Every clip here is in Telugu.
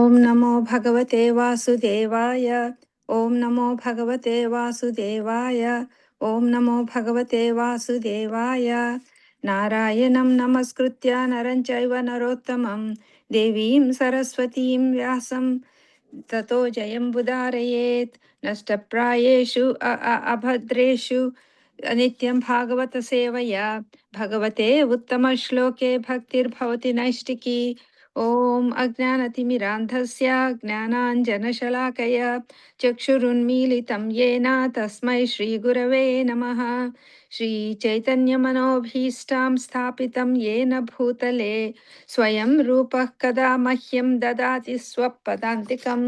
ఓం నమో భగవతే వాసుదేవాయ. ఓం నమో భగవతే వాసుదేవాయ. ఓం నమో భగవతే వాసుదేవాయ. నారాయణం నమస్కృత్య నరం చైవ నరోత్తమం దేవీం సరస్వతీం వ్యాసం తతో జయంబుదారయేత్. నష్టప్రాయేషు అభద్రేషు నిత్యం భాగవత సేవయా భగవతే ఉత్తమ శ్లోకే భక్తిర్భవతి నైష్టికీ. ఓం అజ్ఞానతిమిరాంధస్య జ్ఞానాంజనశలాకయ చక్షురున్మీలితం యేన తస్మై శ్రీగురవే నమః. శ్రీచైతన్యమనోభీష్టాం స్థాపితం యేన భూతలే స్వయం రూపః కదా మహ్యం దదాతి స్వపదాంతికం.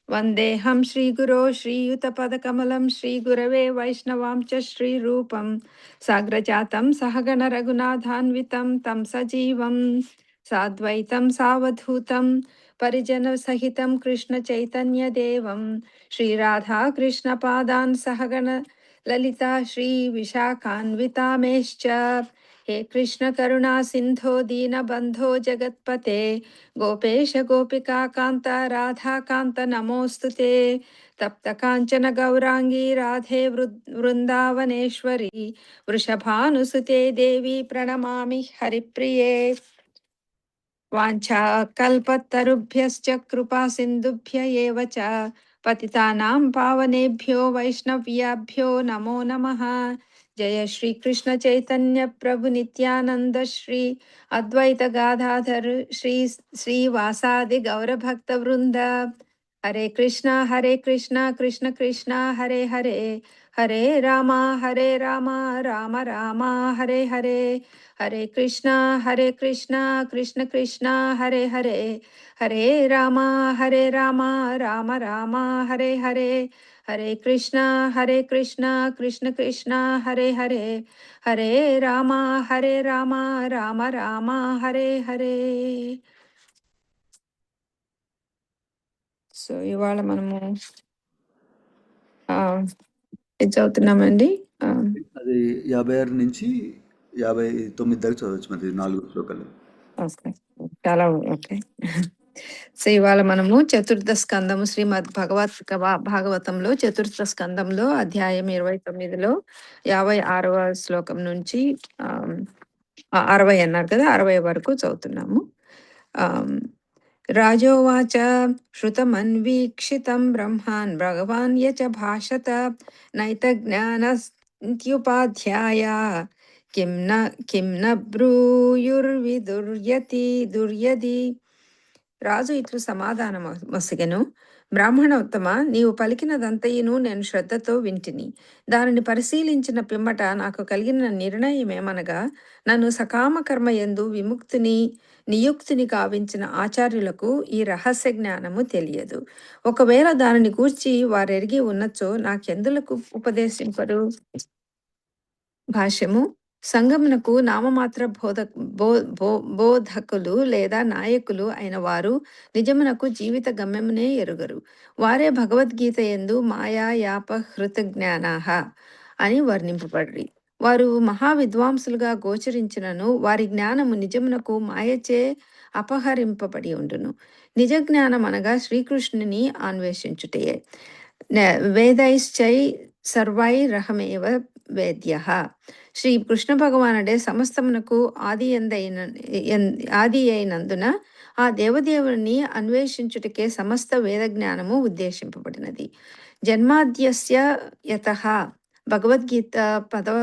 వందేహం శ్రీగురో శ్రీయుతపదకమలం శ్రీగురవే వైష్ణవాం చ శ్రీరూపం సాగ్రజాతం సహగణ రఘునాథాన్వితం తం సజీవం సాద్వైతం సావధూతం పరిజన సహితం కృష్ణ చైతన్య దేవం శ్రీరాధా కృష్ణ పాదాన్ సహగణ లలితా శ్రీ విశాఖాన్వితామేశ్చ. హే కృష్ణ కరుణా సింధో దీనబంధో జగత్పతే గోపేశ గోపికా కాంత రాధాకాంత నమోస్తుతే. తప్త కాంచన గౌరాంగీ రాధే వృందావనేశ్వరి వృషభానుసుతే దేవి ప్రణమామి హరిప్రియే. వాంఛా కల్పతరుభ్యశ్చ కృపా సింధుభ్య ఏవ చ పతితానాం పావనేభ్యో వైష్ణవ్యాభ్యో నమో నమః. జయ శ్రీ కృష్ణ చైతన్య ప్రభు నిత్యానంద శ్రీ అద్వైత గాదాధర్ శ్రీవాసాది గౌరభక్త వృంద. హరే కృష్ణ కృష్ణ కృష్ణ హరే హరే హరే రామ రామ రామ హరే హరే. హరే కృష్ణ కృష్ణ కృష్ణ హరే హరే హరే రామ రామ రామ హరే హరే. హరే కృష్ణ కృష్ణ కృష్ణ హరే హరే హరే రామ రామ రామ హరే హరే. సో ఇవాళ మనము ఇది చదువుతున్నామండి. అది 56 నుంచి 59 దాకా చదవచ్చు. మరి 4 శ్లోకాలు. చాలా ఓకే. సో ఇవాళ మనము చతుర్థ స్కందము శ్రీమద్ భాగవతంలో చతుర్థ స్కందంలో అధ్యాయం 29లో 56వ శ్లోకం నుంచి 60 అన్నారు కదా, 60 వరకు చదువుతున్నాము. రాజోవాచ శ్రుతమన్వీక్షితం బ్రహ్మాన్ భగవాన్ యచ భాషత నైత జ్ఞానస్త్యుపాధ్యాయ కిం న బ్రూయుర్విదుర్యతి దుర్యది. రాజు ఇట్లు సమాధానమొసగెను, బ్రాహ్మణోత్తమ, నీవు పలికినదంతయును నేను శ్రద్ధతో వింటిని. దానిని పరిశీలించిన పిమ్మట నాకు కలిగిన నిర్ణయమేమనగా, నన్ను సకామ కర్మ యందు నియుక్తిని కావించిన ఆచార్యులకు ఈ రహస్య జ్ఞానము తెలియదు. ఒకవేళ దానిని గూర్చి వారెరిగి ఉన్నచో నాకెందులకు ఉపదేశింపరు. భాష్యము. సంగమునకు నామమాత్ర బోధకులు లేదా నాయకులు అయిన వారు నిజమునకు జీవిత గమ్యమునే ఎరుగరు. వారే భగవద్గీత యందు మాయా యాపహృత జ్ఞానాః అని వర్ణింపబడ్రి. వారు మహావిద్వాంసులుగా గోచరించినను వారి జ్ఞానము నిజమునకు మాయచే అపహరింపబడి ఉండును. నిజ జ్ఞానం అనగా శ్రీకృష్ణుని అన్వేషించుటయే. వేదైశ్చై సర్వైరహమేవ వేద్యః. శ్రీ కృష్ణ భగవానుడే సమస్తమునకు ఆది అయినందున ఆ దేవదేవుని అన్వేషించుటకే సమస్త వేద జ్ఞానము ఉద్దేశింపబడినది. జన్మాద్యస్య యతః భగవద్గీత 10వ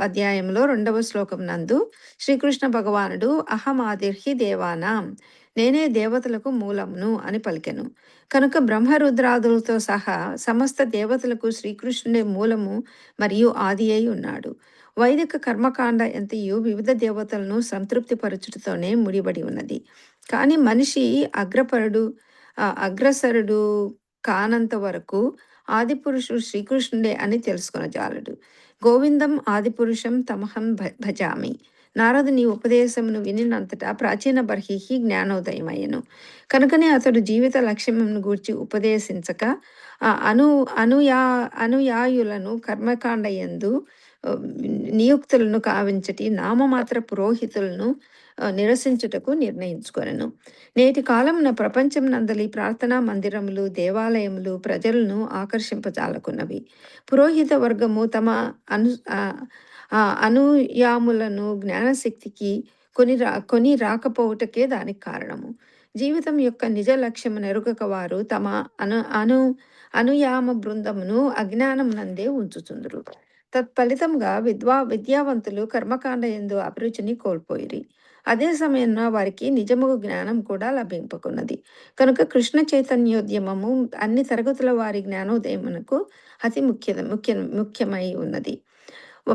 అధ్యాయంలో 2వ శ్లోకం నందు శ్రీకృష్ణ భగవానుడు అహమాదిర్హి దేవానాం, నేనే దేవతలకు మూలమును అని పలికెను. కనుక బ్రహ్మరుద్రాదులతో సహా సమస్త దేవతలకు శ్రీకృష్ణుడే మూలము మరియు ఆది అయి ఉన్నాడు. వైదిక కర్మకాండ ఎంతయు వివిధ దేవతలను సంతృప్తిపరచుటతోనే ముడిపడి ఉన్నది. కానీ మనిషి అగ్రసరుడు కానంత వరకు ఆదిపురుషుడు శ్రీకృష్ణుడే అని తెలుసుకొనజాలడు. గోవిందం ఆదిపురుషం తమహం భజామి. నారదుని ఉపదేశమును వినినంతటా ప్రాచీన బర్హికి జ్ఞానోదయమయ్యను. కనుకనే అతడు జీవిత లక్ష్యమును గూర్చి ఉపదేశించక అనుయాయులను కర్మకాండ యందు నియుక్తులను కావించటి నామమాత్ర పురోహితులను నిరసించుటకు నిర్ణయించుకొనెను. నేటి కాలమున ప్రపంచం నందలి ప్రార్థనా మందిరములు, దేవాలయములు ప్రజలను ఆకర్షింపజాలకున్నవి. పురోహిత వర్గము తమ అను అనుయాములను జ్ఞానశక్తికి కొని రాకపోవుటకే దానికి కారణము. జీవితం యొక్క నిజ లక్ష్యము నెరుగక వారు తమ అను అను అనుయామ బృందమును అజ్ఞానమునందే ఉంచుచుందురు. తత్ఫలితంగా విద్యావంతులు కర్మకాండ యందు అభిరుచిని కోల్పోయిరి. అదే సమయంలో వారికి నిజముగు జ్ఞానం కూడా లభింపకున్నది. కనుక కృష్ణ చైతన్యోద్యమము అన్ని తరగతుల వారి జ్ఞానోదయమునకు అతి ముఖ్యమై ఉన్నది.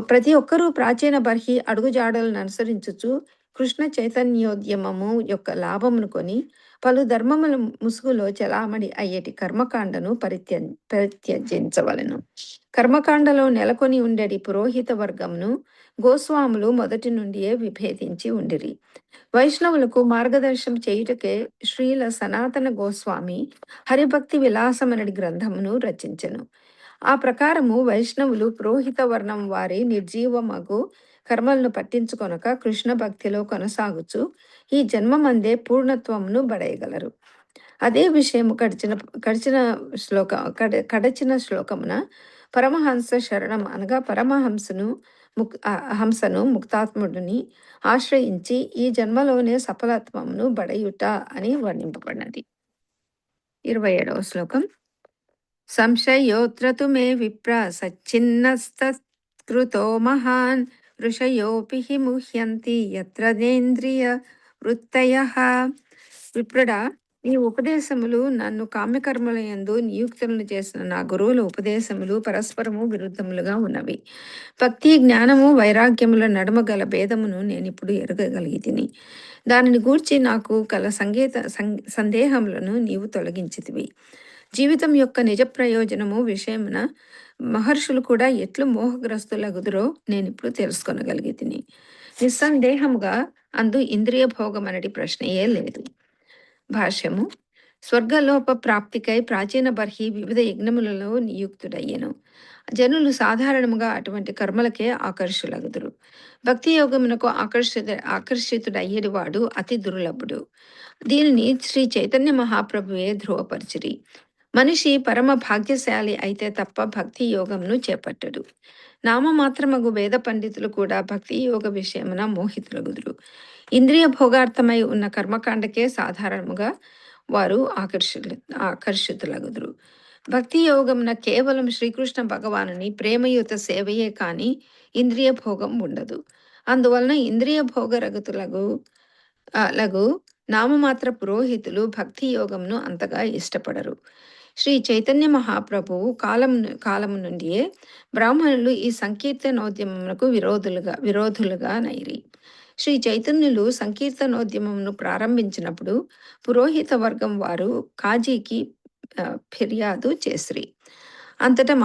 ప్రతి ఒక్కరూ ప్రాచీన బర్హి అడుగుజాడలను అనుసరించుచు కృష్ణ చైతన్యోద్యమము యొక్క లాభమును కొని పలు ధర్మముల ముసుగులో చలామణి అయ్యేటి కర్మకాండను పరిత్యజించవలెను. కర్మకాండలో నెలకొని ఉండేటి పురోహిత వర్గమును గోస్వాములు మొదటి నుండియే విభేదించి ఉండిరి. వైష్ణవులకు మార్గదర్శనం చేయుటకే శ్రీల సనాతన గోస్వామి హరిభక్తి విలాసమనడి గ్రంథమును రచించెను. ఆ ప్రకారము వైష్ణవులు పురోహిత వర్ణం వారి నిర్జీవమగు కర్మలను పట్టించుకొనక కృష్ణ భక్తిలో కొనసాగుచు ఈ జన్మమందే పూర్ణత్వమును బడయగలరు. అదే విషయము కడచిన శ్లోకమున పరమహంస శరణం అనగా హంసను ముక్తాత్ముడిని ఆశ్రయించి ఈ జన్మలోనే సఫలత్వమును బడయుట అని వర్ణింపబడినది. 27వ శ్లోకం. సంశయోత్ర తు మే విప్ర సచ్చిన్నస్తత్కృతో మహాన్ ఋషయోపి హి ముహ్యంతి యత్ర నేంద్రియ వృత్తయః. విప్రుడా, ఈ ఉపదేశములు నన్ను కామ్యకర్మలయందు నియుక్తులను చేసిన నా గురువుల ఉపదేశములు పరస్పరము విరుద్ధములుగా ఉన్నవి. భక్తి, జ్ఞానము, వైరాగ్యముల నడుమ గల భేదమును నేనిప్పుడు ఎరగగలిగితిని. దానిని గూర్చి నాకు గల సందేహములను నీవు తొలగించితివి. జీవితం యొక్క నిజ ప్రయోజనము విషయమున మహర్షులు కూడా ఎట్లు మోహగ్రస్తులగుదురో నేనిప్పుడు తెలుసుకొనగలిగితిని. నిస్సందేహముగా అందు ఇంద్రియ భోగం అనేది ప్రశ్నయే లేదు. భాష్యము. స్వర్గలోప ప్రాప్తికై ప్రాచీన బర్హి వివిధ యజ్ఞములలో నియుక్తుడయ్యెను. జనులు సాధారణముగా అటువంటి కర్మలకే ఆకర్షులగుదురు. భక్తి యోగమునకు ఆకర్షితుడయ్యేవాడు అతి దుర్లభుడు. దీనిని శ్రీ చైతన్య మహాప్రభువే ధృవపరిచిరి. మనిషి పరమ భాగ్యశాలి అయితే తప్ప భక్తి యోగమును చేపట్టడు. నామమాత్రమగు వేద పండితులు కూడా భక్తి యోగ విషయమున మోహితులగుదురు. ఇంద్రియ భోగార్థమై ఉన్న కర్మకాండకే సాధారణముగా వారు ఆకర్షితులగుదురు. భక్తి యోగమున కేవలం శ్రీకృష్ణ భగవానుని ప్రేమయుత సేవయే కాని ఇంద్రియ భోగం ఉండదు. అందువలన ఇంద్రియ భోగరగతులగు నామమాత్ర పురోహితులు భక్తి యోగమును అంతగా ఇష్టపడరు. శ్రీ చైతన్య మహాప్రభువు కాలము నుండియే బ్రాహ్మణులు ఈ సంకీర్తనోద్యమమునకు విరోధులుగా నైరి. శ్రీ చైతన్యులు సంకీర్తనోద్యమమును ప్రారంభించినప్పుడు పురోహిత వర్గం వారు కాజీకి ఫిర్యాదు చేసిరి. అంతటా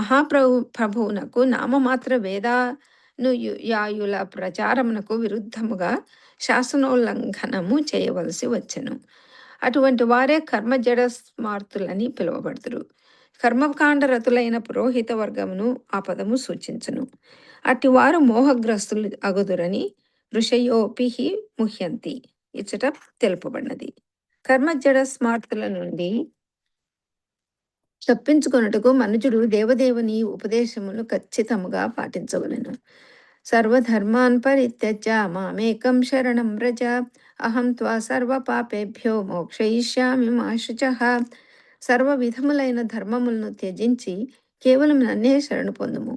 ప్రభువునకు నామమాత్ర వేదానుయాయుల ప్రచారమునకు విరుద్ధముగా శాసనోల్లంఘనము చేయవలసి వచ్చెను. అటువంటి వారే కర్మజడ స్మార్తులని పిలువబడుతురు. కర్మకాండరతులైన పురోహిత వర్గమును ఆ పదము సూచించును. అట్టి వారు మోహగ్రస్తులు అగుదురని ఋషయోపి హి ముహ్యంతి ఇచ్చట తెలుపబడినది. కర్మజడ స్మార్తుల నుండి తప్పించుకొనుటకు మనుజుడు దేవదేవుని ఉపదేశమును ఖచ్చితముగా పాటించవలెను. సర్వధర్మాన్ పరిత్యజ్య మామేకం శరణం వ్రజ అహం త్వా సర్వ పాపేభ్యో మోక్షయిష్యామి మా శుచః. సర్వ విధములైన ధర్మములను త్యజించి కేవలం నన్నే శరణు పొందుము.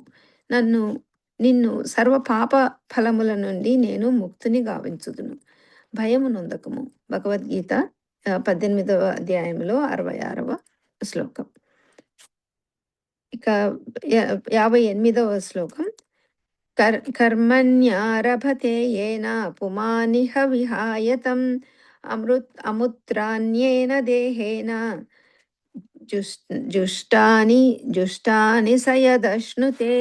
నిన్ను సర్వ పాప ఫలముల నుండి నేను ముక్తిని గావించుదును. భయము నొందకము. భగవద్గీత 18వ అధ్యాయంలో 66వ శ్లోకం. ఇక 58వ శ్లోకం. కర్మణ్యారభతే యేన పుమానిహ విహాయతం అముత్రాన్యేన దేహేన జుష్టాని సయదశ్నుతే.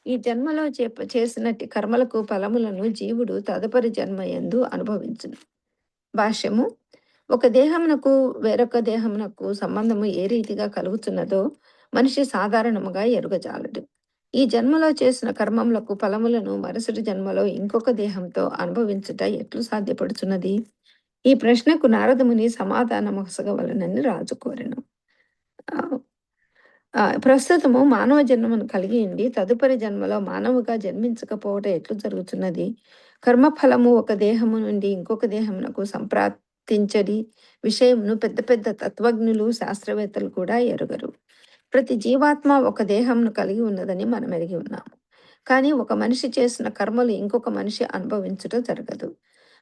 ఈ జన్మలో చేసినట్టి కర్మలకు ఫలములను జీవుడు తదుపరి జన్మయందు అనుభవించును. భాష్యము. ఒక దేహమునకు వేరొక దేహమునకు సంబంధము ఏ రీతిగా కలుగుతున్నదో మనిషి సాధారణముగా ఎరుగజాలడు. ఈ జన్మలో చేసిన కర్మములకు ఫలములను మరుసటి జన్మలో ఇంకొక దేహంతో అనుభవించుట ఎట్లు సాధ్యపడుచున్నది? ఈ ప్రశ్నకు నారదముని సమాధానమొసగవలెనని రాజు కోరెను. ఆహ్, ప్రస్తుతము మానవ జన్మను కలిగి ఉండి తదుపరి జన్మలో మానవుగా జన్మించకపోవటం ఎట్లు జరుగుతున్నది? కర్మఫలము ఒక దేహము నుండి ఇంకొక దేహమునకు సంప్రాప్తించడి విషయమును పెద్ద పెద్ద తత్వజ్ఞులు, శాస్త్రవేత్తలు కూడా ఎరుగరు. ప్రతి జీవాత్మ ఒక దేహంను కలిగి ఉన్నదని మనం ఎరిగి ఉన్నాము. కానీ ఒక మనిషి చేసిన కర్మలు ఇంకొక మనిషి అనుభవించుట జరగదు.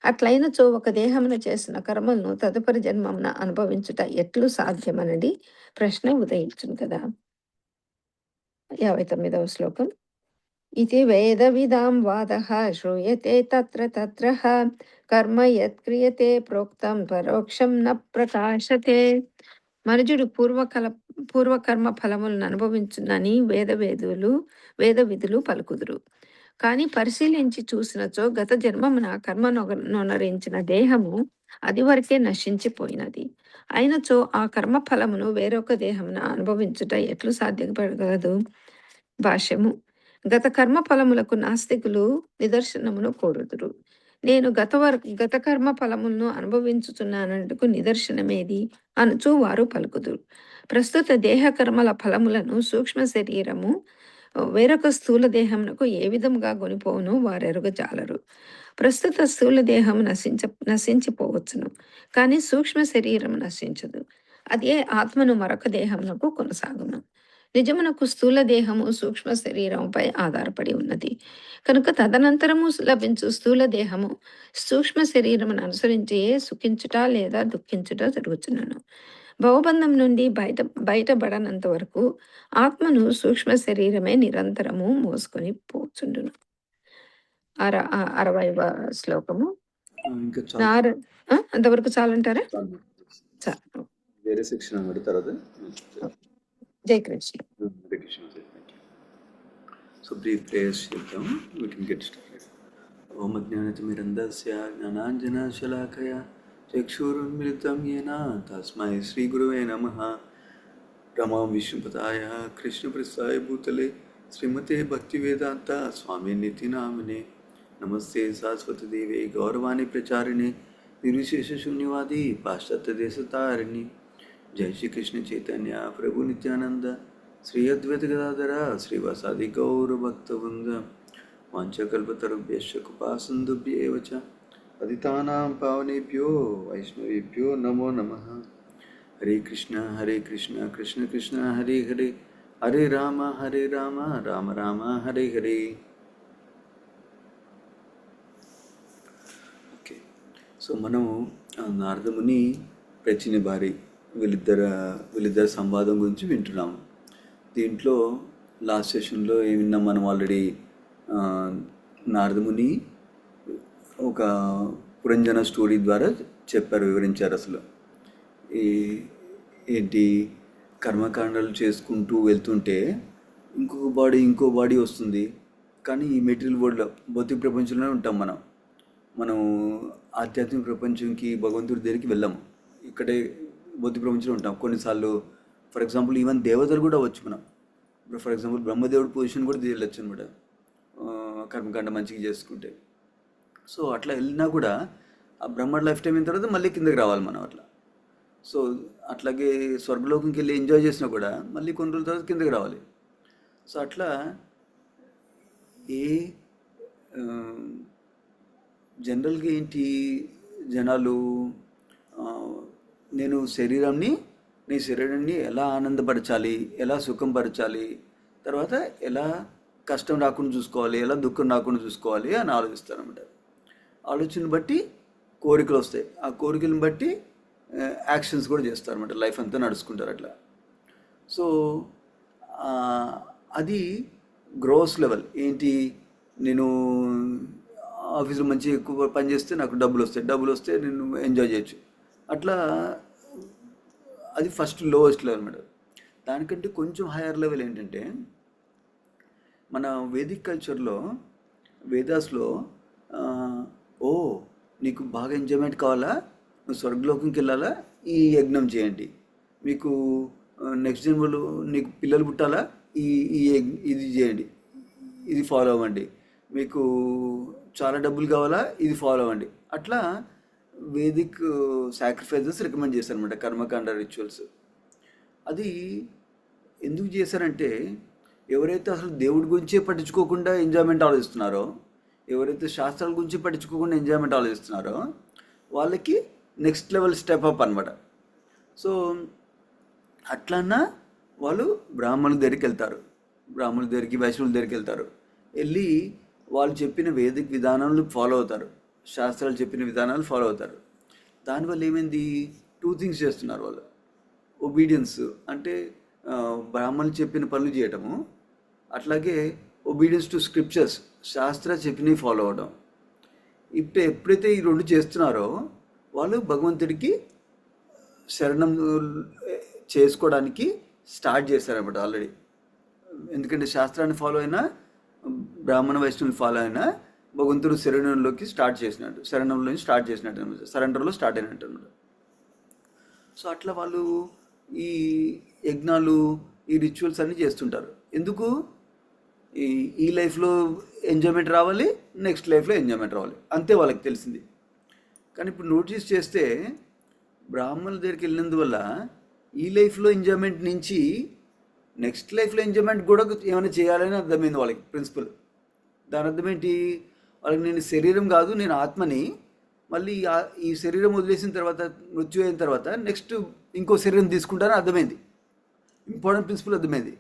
అట్లయినచో ఒక దేహమున చేసిన కర్మలను తదుపరి జన్మమున అనుభవించుట ఎట్లు సాధ్యమనడి ప్రశ్న ఉదయించును కదా. 59వ శ్లోకం. ఇది వేదవిదాం వాదః శ్రూయతే తత్ర తత్రః కర్మ యత్ క్రియతే ప్రోక్తం పరోక్షం న ప్రకాశతే. మనుజుడు పూర్వకర్మ ఫలములను అనుభవించునని వేద విధులు పలుకుదురు. కానీ పరిశీలించి చూసినచో గత జన్మమున కర్మనొనరించిన దేహము అది వరకే నశించిపోయినది. అయినచో ఆ కర్మ ఫలమును వేరొక దేహమున అనుభవించుట ఎట్లు సాధ్యపడగలదు? భాష్యము. గత కర్మ ఫలములకు నాస్తికులు నిదర్శనమును కోరుదురు. నేను గత కర్మ ఫలములను అనుభవించుచున్నానందుకు నిదర్శనమేది అనుచు వారు పలుకుదురు. ప్రస్తుత దేహ కర్మల ఫలములను సూక్ష్మ శరీరము వేరొక స్థూల దేహమునకు ఏ విధముగా కొనిపోవును వారెరుగజాలరు. ప్రస్తుత స్థూల దేహము నశించిపోవచ్చును, కానీ సూక్ష్మ శరీరం నశించదు. అదే ఆత్మను మరొక దేహమునకు కొనసాగును. నిజమునకు స్థూల దేహము సూక్ష్మ శరీరంపై ఆధారపడి ఉన్నది కనుక తదనంతరము లభించు స్థూల దేహము సూక్ష్మ శరీరమును అనుసరించి సుఖించుట లేదా దుఃఖించుట జరుగుతున్నను. భవబంధం నుండి బయటపడనంత వరకు ఆత్మను సూక్ష్మ శరీరమే నిరంతరము మోసుకొని పోచుండును. 60వ శ్లోకము. ఇంకా అంతవరకు చాలంటారా? చాలు. వేరే సెక్షన్ అన్నమాట తర్వాత. జై Krishna. Hare Krishna. So brief prayers చేద్దాం. We can get started. ఓం అజ్ఞానతిమిరంధస్య జ్ఞానాంజనశలాకయ చక్షురున్మిలితం येन తస్మై శ్రీగురవే నమః. రమాం విష్ణుపదాయ కృష్ణప్రస్థాయ భూతలే శ్రీమతే భక్తివేదాంత స్వామినితి నామినే. నమస్తే సారస్వతీదేవే గౌరవాణి ప్రచారిణే నిర్విశేష శూన్యవాది పాశ్చాత్యదేశతారిణి. జై శ్రీకృష్ణ చైతన్య ప్రభు నిత్యానంద శ్రీ అద్వైత గదాధర శ్రీవాసాది గౌరభక్తవృంద వాంఛకల్పతరుభ్యశ్చ కృపాసింధుభ్యేవ చ పతితానాం పావనేభ్యో వైష్ణవేభ్యో నమో నమః. హరే కృష్ణ కృష్ణ కృష్ణ హరే హరే హరే రామ రామ రామ హరే హరే. ఓకే, సో మనము నారదముని ప్రచిని భార్య వీళ్ళిద్దరు సంవాదం గురించి వింటున్నాము. దీంట్లో లాస్ట్ సెషన్లో ఏం విన్నాం మనం ఆల్రెడీ. నారదముని ఒక పురంజన స్టోరీ ద్వారా వివరించారు. అసలు ఏంటి కర్మకాండాలు చేసుకుంటూ వెళ్తుంటే ఇంకో బాడీ వస్తుంది. కానీ ఈ మెటీరియల్ వరల్డ్లో భౌతిక ప్రపంచంలోనే ఉంటాం మనం ఆధ్యాత్మిక ప్రపంచంకి భగవంతుడి దగ్గరికి వెళ్ళాము. ఇక్కడే భౌతిక ప్రపంచంలో ఉంటాం. కొన్నిసార్లు ఫర్ ఎగ్జాంపుల్ ఈవెన్ దేవతలు కూడా అవ్వచ్చు. మనం ఇప్పుడు ఫర్ ఎగ్జాంపుల్ బ్రహ్మదేవుడి పొజిషన్ కూడా వెళ్ళొచ్చు అనమాట, కర్మకాండ మంచిగా చేసుకుంటే. సో అట్లా వెళ్ళినా కూడా ఆ బ్రహ్మ లైఫ్ టైం అయిన తర్వాత మళ్ళీ కిందకి రావాలి మనం అట్లా. సో అట్లాగే స్వర్గలోకంకి వెళ్ళి ఎంజాయ్ చేసినా కూడా మళ్ళీ కొన్ని రోజుల తర్వాత కిందకి రావాలి. సో అట్లా జనరల్గా ఏంటి జనాలు నీ శరీరాన్ని ఎలా ఆనందపరచాలి, ఎలా సుఖంపరచాలి, తర్వాత ఎలా కష్టం రాకుండా చూసుకోవాలి, ఎలా దుఃఖం రాకుండా చూసుకోవాలి అని ఆలోచిస్తారన్నమాట. ఆలోచనను బట్టి కోరికలు వస్తాయి, ఆ కోరికలను బట్టి యాక్షన్స్ కూడా చేస్తారన్నమాట. లైఫ్ అంతా నడుచుకుంటారు అట్లా. సో అది గ్రోస్ లెవెల్. ఏంటి, నేను ఆఫీస్లో మంచి ఎక్కువ పని చేస్తే నాకు డబ్బులు వస్తే నేను ఎంజాయ్ చేయొచ్చు. అట్లా అది ఫస్ట్ లోవెస్ట్ లెవెల్ అన్నమాట. దానికంటే కొంచెం హైయర్ లెవెల్ ఏంటంటే మన వేదిక్ కల్చర్లో వేదాస్లో నీకు బాగా ఎంజాయ్మెంట్ కావాలా, నువ్వు స్వర్గలోకంకి వెళ్ళాలా, ఈ యజ్ఞం చేయండి. మీకు నెక్స్ట్ జన్మలో నీకు పిల్లలు పుట్టాలా, ఇది చేయండి. ఇది ఫాలో అవ్వండి, మీకు చాలా డబ్బులు కావాలా ఇది ఫాలో అవ్వండి. అట్లా వేదిక్ సాక్రిఫైజెస్ రికమెండ్ చేశారనమాట, కర్మకాండ రిచువల్స్. అది ఎందుకు చేశారంటే ఎవరైతే అసలు దేవుడి గురించే పట్టించుకోకుండా ఎంజాయ్మెంట్ ఆలోచిస్తున్నారో, ఎవరైతే శాస్త్రాల గురించి పట్టించుకోకుండా ఎంజాయ్మెంట్ ఆలోచిస్తున్నారో వాళ్ళకి నెక్స్ట్ లెవెల్ స్టెప్ అప్ అనమాట. సో అట్లన్నా వాళ్ళు బ్రాహ్మణుల దగ్గరికి వెళ్తారు, బ్రాహ్మణుల దగ్గరికి వైష్ణవుల దగ్గరికి వెళ్తారు, వెళ్ళి వాళ్ళు చెప్పిన వేదిక విధానాలు ఫాలో అవుతారు, శాస్త్రాలు చెప్పిన విధానాలు ఫాలో అవుతారు. దానివల్ల ఏమైంది, 2 థింగ్స్ చేస్తున్నారు వాళ్ళు. ఒబీడియన్స్ అంటే బ్రాహ్మణులు చెప్పిన పనులు చేయటము, అట్లాగే ఒబీడియన్స్ టు స్క్రిప్చర్స్, శాస్త్ర చెప్పినవి ఫాలో అవడం. ఇప్పుడు ఎప్పుడైతే ఈ 2 చేస్తున్నారో వాళ్ళు భగవంతుడికి శరణం చేసుకోవడానికి స్టార్ట్ చేశారన్నమాట ఆల్రెడీ. ఎందుకంటే శాస్త్రాన్ని ఫాలో అయినా బ్రాహ్మణ వైష్ణవుని ఫాలో అయినా భగవంతుడు శరణంలోకి స్టార్ట్ చేసినట్టు, శరణంలోకి స్టార్ట్ చేసినట్టు అనమాట, సరెండర్లో స్టార్ట్ అయినట్టు అనమాట. సో అట్లా వాళ్ళు ఈ యజ్ఞాలు ఈ రిచువల్స్ అన్నీ చేస్తుంటారు. ఎందుకు, ఈ లైఫ్లో ఎంజాయ్మెంట్ రావాలి, నెక్స్ట్ లైఫ్లో ఎంజాయ్మెంట్ రావాలి, అంతే వాళ్ళకి తెలిసింది. కానీ ఇప్పుడు నోటీస్ చేస్తే బ్రాహ్మణుల దగ్గరికి వెళ్ళినందువల్ల ఈ లైఫ్లో ఎంజాయ్మెంట్ నుంచి నెక్స్ట్ లైఫ్లో ఎంజాయ్మెంట్ కూడా ఏమైనా చేయాలని అర్థమైంది వాళ్ళకి ప్రిన్సిపల్. దాని అర్థం ఏంటి, వాళ్ళకి నేను శరీరం కాదు నేను ఆత్మని, మళ్ళీ ఈ శరీరం వదిలేసిన తర్వాత మృత్యు అయిన తర్వాత నెక్స్ట్ ఇంకో శరీరం తీసుకుంటారని అర్థమైంది. ఇంపార్టెంట్ ప్రిన్సిపల్ అర్థమైంది.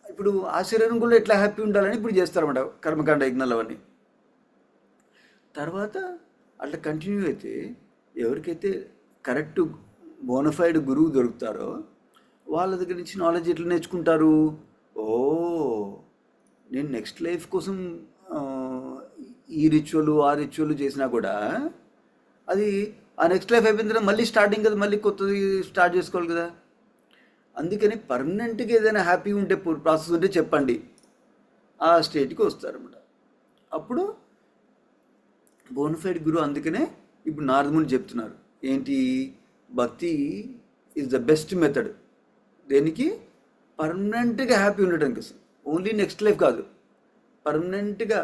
ఇప్పుడు ఆ శరీరం కూడా ఎట్లా హ్యాపీ ఉండాలని ఇప్పుడు చేస్తారన్నమాట కర్మకాండ యజ్ఞాలు అవన్నీ. తర్వాత అట్లా కంటిన్యూ అయితే ఎవరికైతే కరెక్ట్ బోనఫైడ్ గురువు దొరుకుతారో వాళ్ళ దగ్గర నుంచి నాలెడ్జ్ ఎట్లా నేర్చుకుంటారు, ఓ నేను నెక్స్ట్ లైఫ్ కోసం ఈ రిచువల్ ఆ రిచువల్ చేసినా కూడా అది ఆ నెక్స్ట్ లైఫ్ అయిపోయిన తర్వాత మళ్ళీ స్టార్టింగ్ కదా, మళ్ళీ కొత్తది స్టార్ట్ చేసుకోవాలి కదా. అందుకని పర్మనెంట్గా ఏదైనా హ్యాపీ ఉంటే ప్రాసెస్ ఉంటే చెప్పండి, ఆ స్టేట్కి వస్తారన్నమాట. అప్పుడు బోనఫైడ్ గురువు. అందుకనే ఇప్పుడు నారదముని చెప్తున్నారు ఏంటి, భక్తి ఈజ్ ద బెస్ట్ మెథడ్. దేనికి, పర్మనెంట్గా హ్యాపీ ఉండటానికి. ఓన్లీ నెక్స్ట్ లైఫ్ కాదు, పర్మనెంట్గా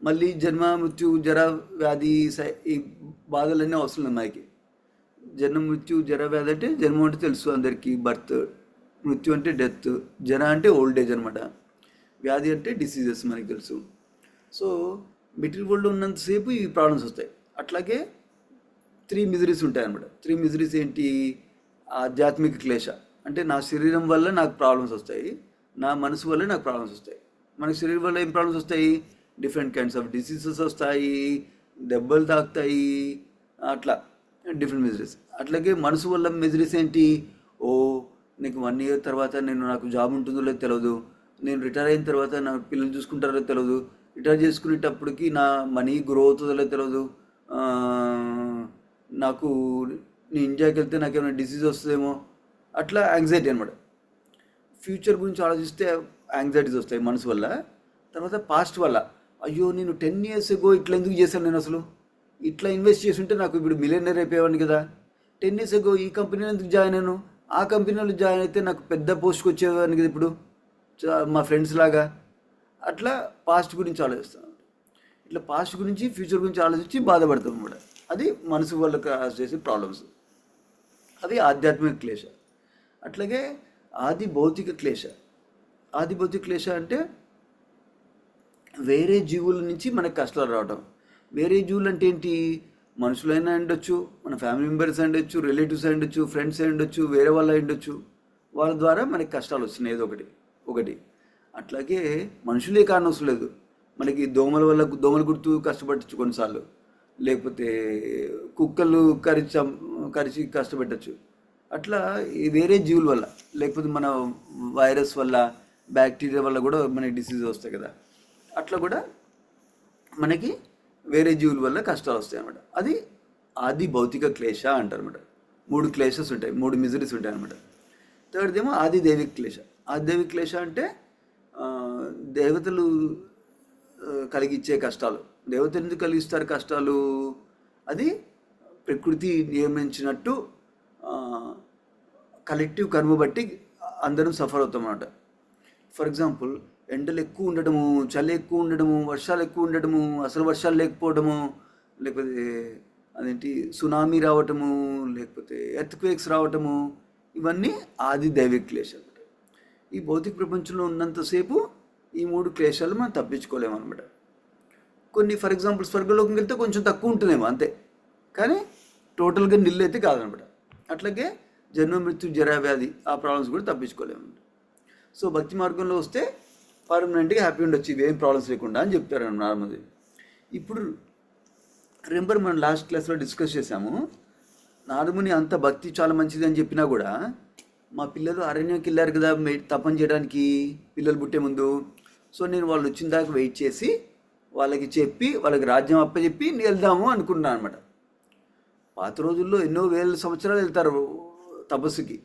మళ్ళీ జన్మ మృత్యు జర వ్యాధి ఈ బాధలన్నీ అవసరం అమ్మాయికి. జన్మ మృత్యు జర వ్యాధి అంటే జన్మ అంటే తెలుసు అందరికీ, బర్త్, మృత్యు అంటే డెత్, జర అంటే ఓల్డ్ ఏజ్ అనమాట, వ్యాధి అంటే డిసీజెస్ మనకి తెలుసు. సో మెటీరియల్ వరల్డ్లో ఉన్నంతసేపు ఈ ప్రాబ్లమ్స్ వస్తాయి. అట్లాగే 3 మిజరీస్ ఉంటాయి అన్నమాట. 3 మిజరీస్ ఏంటి, ఆధ్యాత్మిక క్లేశ అంటే నా శరీరం వల్ల నాకు ప్రాబ్లమ్స్ వస్తాయి, నా మనసు వల్ల నాకు ప్రాబ్లమ్స్ వస్తాయి. మన శరీరం వల్ల ఏం ప్రాబ్లమ్స్ వస్తాయి, డిఫరెంట్ కైండ్స్ ఆఫ్ డిసీజెస్ వస్తాయి, దెబ్బలు తాకుతాయి, అట్లా డిఫరెంట్ మెజరీస్. అట్లాగే మనసు వల్ల మెజరీస్ ఏంటి, ఓ నీకు 1 ఇయర్ తర్వాత నాకు జాబ్ ఉంటుందో లేదో తెలియదు, నేను రిటైర్ అయిన తర్వాత నా పిల్లలు చూసుకుంటారో తెలియదు, రిటైర్ చేసుకునేటప్పటికి నా మనీ గ్రో అవుతుందో లేదో తెలియదు, నాకు నేను ఇండియాకి వెళ్తే నాకేమైనా డిసీజ్ వస్తుందేమో, అట్లా యాంగ్జైటీ అనమాట. ఫ్యూచర్ గురించి ఆలోచిస్తే యాంగ్జైటీస్ వస్తాయి మనసు వల్ల. తర్వాత పాస్ట్ వల్ల, అయ్యో నేను 10 ఇయర్స్ ఎగో ఇట్లా ఎందుకు చేశాను, నేను అసలు ఇట్లా ఇన్వెస్ట్ చేసి ఉంటే నాకు ఇప్పుడు మిలియనర్ అయిపోయేవాడిని కదా, 10 ఇయర్స్ ఎగో ఈ కంపెనీలో ఎందుకు జాయిన్ అయ్యాను, ఆ కంపెనీలో జాయిన్ అయితే నాకు పెద్ద పోస్ట్కి వచ్చేవాడిని కదా ఇప్పుడు మా ఫ్రెండ్స్ లాగా. అట్లా పాస్ట్ గురించి ఆలోచిస్తాను. ఇట్లా పాస్ట్ గురించి ఫ్యూచర్ గురించి ఆలోచించి బాధపడతాం అనమాట. అది మనసు వల్ల చేసే ప్రాబ్లమ్స్, అవి ఆధ్యాత్మిక క్లేశ. అట్లాగే ఆది భౌతిక క్లేశ. ఆది భౌతిక క్లేశ అంటే వేరే జీవుల నుంచి మనకు కష్టాలు రావడం. వేరే జీవులు అంటే ఏంటి, మనుషులైనా ఉండొచ్చు, మన ఫ్యామిలీ మెంబర్స్ ఉండొచ్చు, రిలేటివ్స్ ఉండొచ్చు, ఫ్రెండ్స్ ఉండొచ్చు, వేరే వాళ్ళు ఉండొచ్చు, వాళ్ళ ద్వారా మనకి కష్టాలు వస్తున్నాయి ఏదో ఒకటి. అట్లాగే మనుషులే కారణవసరం లేదు, మనకి దోమల వల్ల దోమలు గుర్తు కష్టపడచ్చు కొన్నిసార్లు, లేకపోతే కుక్కలు కరిచి కష్టపెట్టచ్చు. అట్లా ఈ వేరే జీవుల వల్ల, లేకపోతే మన వైరస్ వల్ల బ్యాక్టీరియా వల్ల కూడా మనకి డిసీజ్ వస్తాయి కదా, అట్లా కూడా మనకి వేరే జీవుల వల్ల కష్టాలు వస్తాయి అన్నమాట. అది ఆది భౌతిక క్లేశ అంటారు అనమాట. 3 క్లేశస్ ఉంటాయి, 3 మిజరీస్ ఉంటాయి అనమాట. థర్డ్ ఏమో ఆది దైవిక క్లేశ. ఆది దైవిక క్లేశ అంటే దేవతలు కలిగించే కష్టాలు. దేవతలు ఎందుకు కలిగిస్తారు కష్టాలు, అది ప్రకృతి నియమించినట్టు కలెక్టివ్ కర్మ బట్టి అందరం సఫర్ అవుతాం అన్నమాట. ఫర్ ఎగ్జాంపుల్ ఎండలు ఎక్కువ ఉండడము, చలి ఎక్కువ ఉండడము, వర్షాలు ఎక్కువ ఉండడము, అసలు వర్షాలు లేకపోవడము, లేకపోతే అదేంటి సునామీ రావటము, లేకపోతే ఎర్త్క్వేక్స్ రావటము, ఇవన్నీ ఆది దైవిక క్లేశాలు. ఈ భౌతిక ప్రపంచంలో ఉన్నంతసేపు ఈ 3 క్లేశాలు మనం తప్పించుకోలేము అనమాట. కొన్ని ఫర్ ఎగ్జాంపుల్ స్వర్గలోకం వెళ్తే కొంచెం తక్కువ ఉంటుందేమో అంతే, కానీ టోటల్గా నిల్లు అయితే కాదనమాట. అట్లాగే జన్మ మృత్యు జరా వ్యాధి ఆ ప్రాబ్లమ్స్ కూడా తప్పించుకోలేము. సో భక్తి మార్గంలో వస్తే పర్మనెంట్గా హ్యాపీ ఉండొచ్చు, ఇవేం ప్రాబ్లమ్స్ లేకుండా అని చెప్తారు నార్మల్. ఇప్పుడు రిమెంబర్ మనం లాస్ట్ క్లాస్లో డిస్కస్ చేసాము, నారదుని అంత భక్తి చాలా మంచిది అని చెప్పినా కూడా మా పిల్లలు అరణ్యంకి వెళ్ళారు కదా తపన చేయడానికి పిల్లలు పుట్టే ముందు. సో నేను వాళ్ళు వచ్చిన దాకా వెయిట్ చేసి వాళ్ళకి చెప్పి వాళ్ళకి రాజ్యం అప్పచెప్పి వెళ్దాము అనుకున్నాను అనమాట. పాత రోజుల్లో ఎన్నో వేల సంవత్సరాలు వెళ్తారు తపస్సుకి.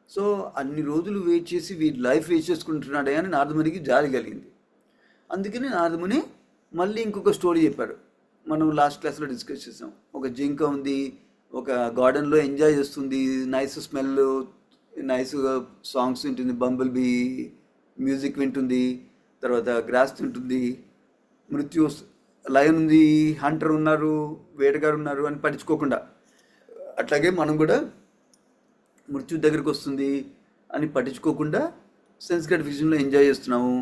సో అన్ని రోజులు వెయిట్ చేసి వీడి లైఫ్ వేస్ట్ చేసుకుంటున్నాడే అని నారదమునికి జాలి కలిగింది. అందుకని నారదముని మళ్ళీ ఇంకొక స్టోరీ చెప్పారు, మనం లాస్ట్ క్లాస్లో డిస్కస్ చేసాం. ఒక జింక ఉంది, ఒక గార్డెన్లో ఎంజాయ్ చేస్తుంది, నైస్ స్మెల్, నైస్ సాంగ్స్ వింటుంది, బంబుల్ బీ మ్యూజిక్ వింటుంది, తర్వాత గ్రాస్ తింటుంది. మృత్యు లయన్ ఉంది, హంటర్ ఉన్నారు, వేటగారు ఉన్నారు అని పట్టించుకోకుండా. అట్లాగే మనం కూడా మృత్యు దగ్గరికి వస్తుంది అని పట్టించుకోకుండా సెన్స్ గ్రాటిఫికేషన్లో ఎంజాయ్ చేస్తున్నాము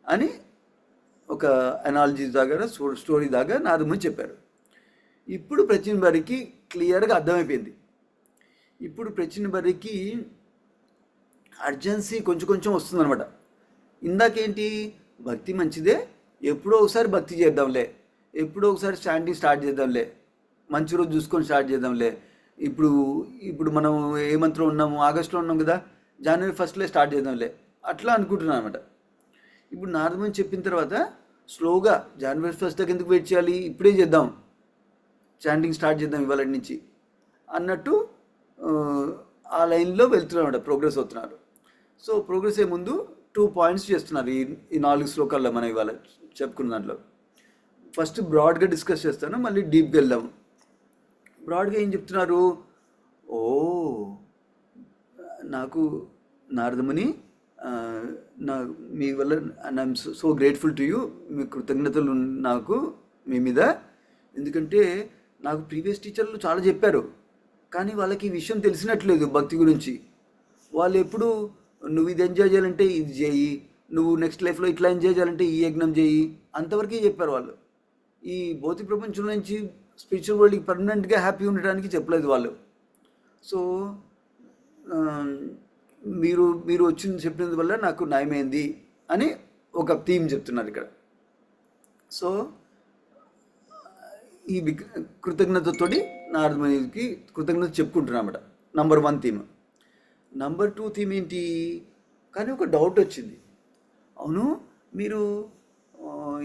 అని ఒక అనాలజీ దాకా స్టోరీ దాకా నారదముని చెప్పారు. ఇప్పుడు ప్రచిన్ బరికి క్లియర్గా అర్థమైపోయింది. ఇప్పుడు ప్రచిన్ బరికి అర్జెన్సీ కొంచెం కొంచెం వస్తుందన్నమాట. ఇందాకేంటి, భక్తి మంచిదే, ఎప్పుడో ఒకసారి భక్తి చేద్దాంలే, ఎప్పుడో ఒకసారి స్టాండింగ్ స్టార్ట్ చేద్దాంలే, మంచి రోజు చూసుకొని స్టార్ట్ చేద్దాంలే. ఇప్పుడు మనం ఏ మంత్లో ఉన్నాము, ఆగస్టులో ఉన్నాం కదా, జనవరి 1 స్టార్ట్ చేద్దాంలే అట్లా అనుకుంటున్నాను అనమాట. ఇప్పుడు నారదముని చెప్పిన తర్వాత స్లోగా జనవరి 1 దాకా ఎందుకు వెయిట్ చేయాలి, ఇప్పుడే చేద్దాం, చాంటింగ్ స్టార్ట్ చేద్దాం ఇవాళ నుంచి అన్నట్టు ఆ లైన్లో వెళ్తున్నారు అనమాట, ప్రోగ్రెస్ అవుతున్నారు. సో ప్రోగ్రెస్ అయ్యే ముందు 2 పాయింట్స్ చేస్తున్నారు ఈ 4 శ్లోకాల్లో మనం ఇవాళ చెప్పుకున్న దాంట్లో. ఫస్ట్ బ్రాడ్గా డిస్కస్ చేస్తాను, మళ్ళీ డీప్గా వెళ్దాము. బ్రాడ్గా ఏం చెప్తున్నారు, నాకు నారదముని మీ వల్ల I'm so grateful to you, మీ కృతజ్ఞతలు నాకు మీ మీద. ఎందుకంటే నాకు ప్రీవియస్ టీచర్లు చాలా చెప్పారు, కానీ వాళ్ళకి ఈ విషయం తెలిసినట్లేదు భక్తి గురించి. వాళ్ళు ఎప్పుడు నువ్వు ఇది ఎంజాయ్ చేయాలంటే ఇది చేయి, నువ్వు నెక్స్ట్ లైఫ్లో ఇట్లా ఎంజాయ్ చేయాలంటే ఈ యజ్ఞం చేయి అంతవరకే చెప్పారు వాళ్ళు. ఈ భౌతిక ప్రపంచం నుంచి స్పిరిచువల్ వరల్డ్కి పర్మనెంట్గా హ్యాపీ ఉండడానికి చెప్పలేదు వాళ్ళు. సో మీరు వచ్చింది చెప్పినందు వల్ల నాకు న్యాయమైంది అని ఒక థీమ్ చెప్తున్నారు ఇక్కడ. సో ఈ కృతజ్ఞతతోటి నారదమునికి కృతజ్ఞత చెప్పుకుంటున్నామట, నంబర్ 1 థీమ్. నంబర్ 2 థీమ్ ఏంటి, కానీ ఒక డౌట్ వచ్చింది. అవును, మీరు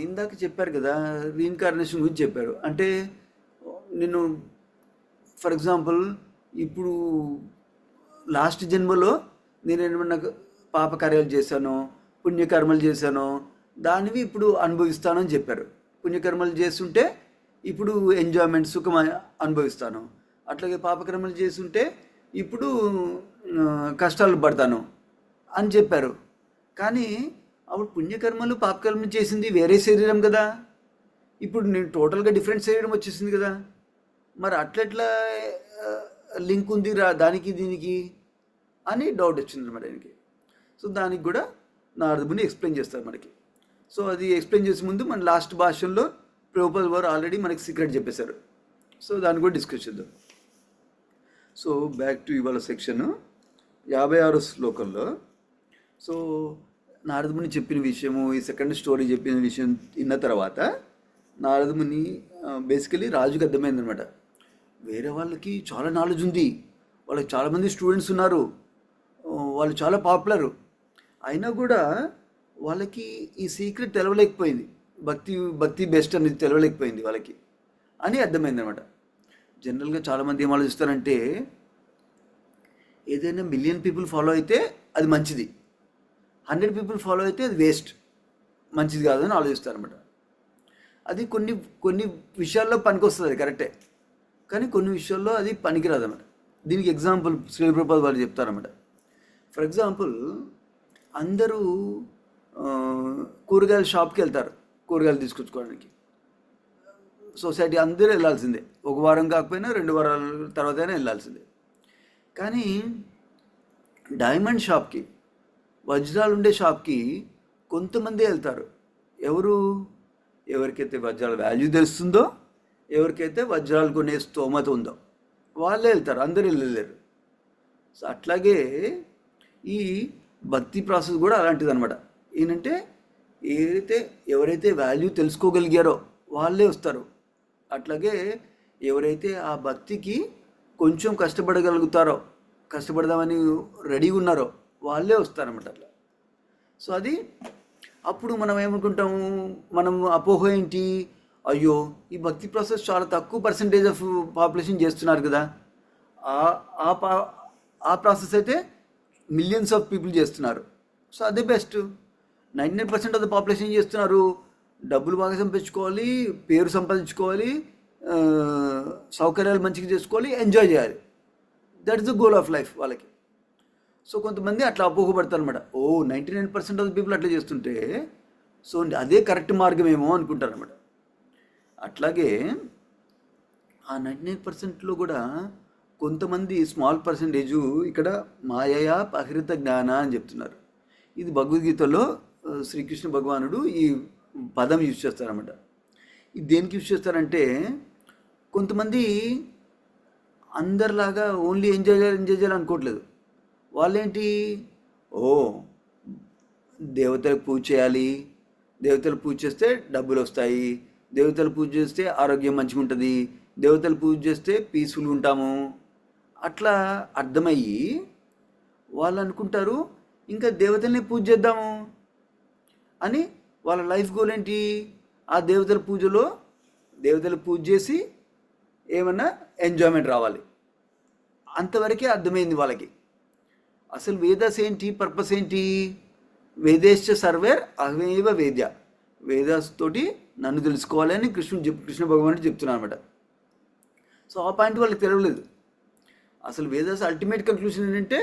ఇందాక చెప్పారు కదా రీఇన్కార్నేషన్ గురించి చెప్పారు, అంటే నేను ఫర్ ఎగ్జాంపుల్ ఇప్పుడు లాస్ట్ జన్మలో నేను ఏమన్నా పాపకార్యాలు చేశానో పుణ్యకర్మలు చేశానో దానివి ఇప్పుడు అనుభవిస్తానని చెప్పారు. పుణ్యకర్మలు చేస్తుంటే ఇప్పుడు ఎంజాయ్మెంట్ సుఖం అనుభవిస్తాను, అట్లాగే పాపకర్మలు చేస్తుంటే ఇప్పుడు కష్టాలు పడతాను అని చెప్పారు. కానీ అప్పుడు పుణ్యకర్మలు పాపకర్మలు చేసింది వేరే శరీరం కదా, ఇప్పుడు నేను టోటల్గా డిఫరెంట్ శరీరం వచ్చేసింది కదా, మరి అట్లెట్లా లింక్ ఉంది దానికి దీనికి అని డౌట్ వచ్చింది అనమాట ఆయనకి. సో దానికి కూడా నారదముని ఎక్స్ప్లెయిన్ చేస్తారు మనకి. సో అది ఎక్స్ప్లెయిన్ చేసే ముందు మన లాస్ట్ భాషల్లో ప్రభుపాద వారు ఆల్రెడీ మనకి సీక్రెట్ చెప్పేశారు. సో దాన్ని కూడా డిస్కస్ చేద్దాం. సో బ్యాక్ టు ఇవాళ సెక్షన్ 56వ శ్లోకంలో. సో నారదముని చెప్పిన విషయము, ఈ సెకండ్ స్టోరీ చెప్పిన విషయం విన్న తర్వాత నారదముని బేసికలీ రాజుకి అర్థమైందనమాట, వేరే వాళ్ళకి చాలా నాలెడ్జ్ ఉంది, వాళ్ళకి చాలామంది స్టూడెంట్స్ ఉన్నారు, వాళ్ళు చాలా పాపులరు, అయినా కూడా వాళ్ళకి ఈ సీక్రెట్ తెలవలేకపోయింది, భక్తి బెస్ట్ అనేది తెలవలేకపోయింది వాళ్ళకి అని అర్థమైంది అనమాట. జనరల్గా చాలామంది ఏం ఆలోచిస్తారంటే ఏదైనా 1 మిలియన్ పీపుల్ ఫాలో అయితే అది మంచిది, 100 పీపుల్ ఫాలో అయితే అది వేస్ట్, మంచిది కాదని ఆలోచిస్తారనమాట. అది కొన్ని విషయాల్లో పనికి వస్తుంది, అది కరెక్టే, కానీ కొన్ని విషయాల్లో అది పనికిరాదు అన్నమాట. దీనికి ఎగ్జాంపుల్ శ్రీల ప్రభుపాద వాళ్ళు చెప్తారన్నమాట. ఫర్ ఎగ్జాంపుల్ అందరూ కూరగాయల షాప్కి వెళ్తారు కూరగాయలు తీసుకొచ్చుకోవడానికి. సొసైటీ అందరూ వెళ్ళాల్సిందే, ఒక వారం కాకపోయినా 2 వారాల తర్వాత అయినా వెళ్ళాల్సిందే. కానీ డైమండ్ షాప్కి, వజ్రాలు ఉండే షాప్కి కొంతమంది వెళ్తారు. ఎవరు? ఎవరికైతే వజ్రాల వాల్యూ తెలుస్తుందో, ఎవరికైతే వజ్రాలు కొనే స్తోమత ఉందో వాళ్ళే వెళ్తారు, అందరూ వెళ్ళలేరు. సో అట్లాగే ఈ భక్తి ప్రాసెస్ కూడా అలాంటిది అనమాట. ఏంటంటే ఎవరైతే వాల్యూ తెలుసుకోగలిగారో వాళ్ళే వస్తారు. అట్లాగే ఎవరైతే ఆ భక్తికి కొంచెం కష్టపడదామని రెడీగా ఉన్నారో వాళ్ళే వస్తారన్నమాట అట్లా. సో అది అప్పుడు మనం ఏమనుకుంటాము, మనం అపోహ ఏంటి, అయ్యో ఈ భక్తి ప్రాసెస్ చాలా తక్కువ పర్సంటేజ్ ఆఫ్ పాపులేషన్ చేస్తున్నారు కదా, ఆ ప్రాసెస్ అయితే మిలియన్స్ ఆఫ్ పీపుల్ చేస్తున్నారు, సో అదే బెస్ట్. 99% ఆఫ్ ద పాపులేషన్ చేస్తున్నారు, డబ్బులు బాగా సంపాదించుకోవాలి, పేరు సంపాదించుకోవాలి, సౌకర్యాలు మంచిగా చేసుకోవాలి, ఎంజాయ్ చేయాలి. That is the goal of life వాళ్ళకి. సో కొంతమంది అట్లా అపోహపడతారు అనమాట. 99% ఆఫ్ ద పీపుల్ అట్లా చేస్తుంటే సో అదే కరెక్ట్ మార్గం ఏమో అనుకుంటారు అనమాట. అట్లాగే ఆ 99%లో కూడా కొంతమంది స్మాల్ పర్సంటేజు ఇక్కడ మాయయా పహృత జ్ఞాన అని చెప్తున్నారు. ఇది భగవద్గీతలో శ్రీకృష్ణ భగవానుడు ఈ పదం యూజ్ చేస్తారన్నమాట. ఇది దేనికి యూజ్ చేస్తారంటే, కొంతమంది అందరిలాగా ఓన్లీ ఎంజాయ్ చేయాలి అనుకోవట్లేదు. వాళ్ళేంటి, దేవతలకు పూజ చేయాలి, దేవతలకు పూజ చేస్తే డబ్బులు వస్తాయి, దేవతలు పూజ చేస్తే ఆరోగ్యం మంచిగా ఉంటుంది, దేవతలు పూజ చేస్తే పీస్ఫుల్గా ఉంటాము, అట్లా అర్థమయ్యి వాళ్ళు అనుకుంటారు ఇంకా దేవతల్ని పూజ చేద్దాము అని. వాళ్ళ లైఫ్ గోల్ ఏంటి, ఆ దేవతల పూజ చేసి ఏమన్నా ఎంజాయ్మెంట్ రావాలి, అంతవరకే అర్థమైంది వాళ్ళకి. అసలు వేదాస్ ఏంటి, పర్పస్ ఏంటి, వేదేశ్చ సర్వేర్ అహమేవ వేద్య, వేదాస్ తోటి నన్ను తెలుసుకోవాలి అని కృష్ణ భగవానుడు చెప్తున్నాను అనమాట. సో ఆ పాయింట్ వాళ్ళకి తెలియలేదు. అసలు వేదాస్ అల్టిమేట్ కంక్లూషన్ ఏంటంటే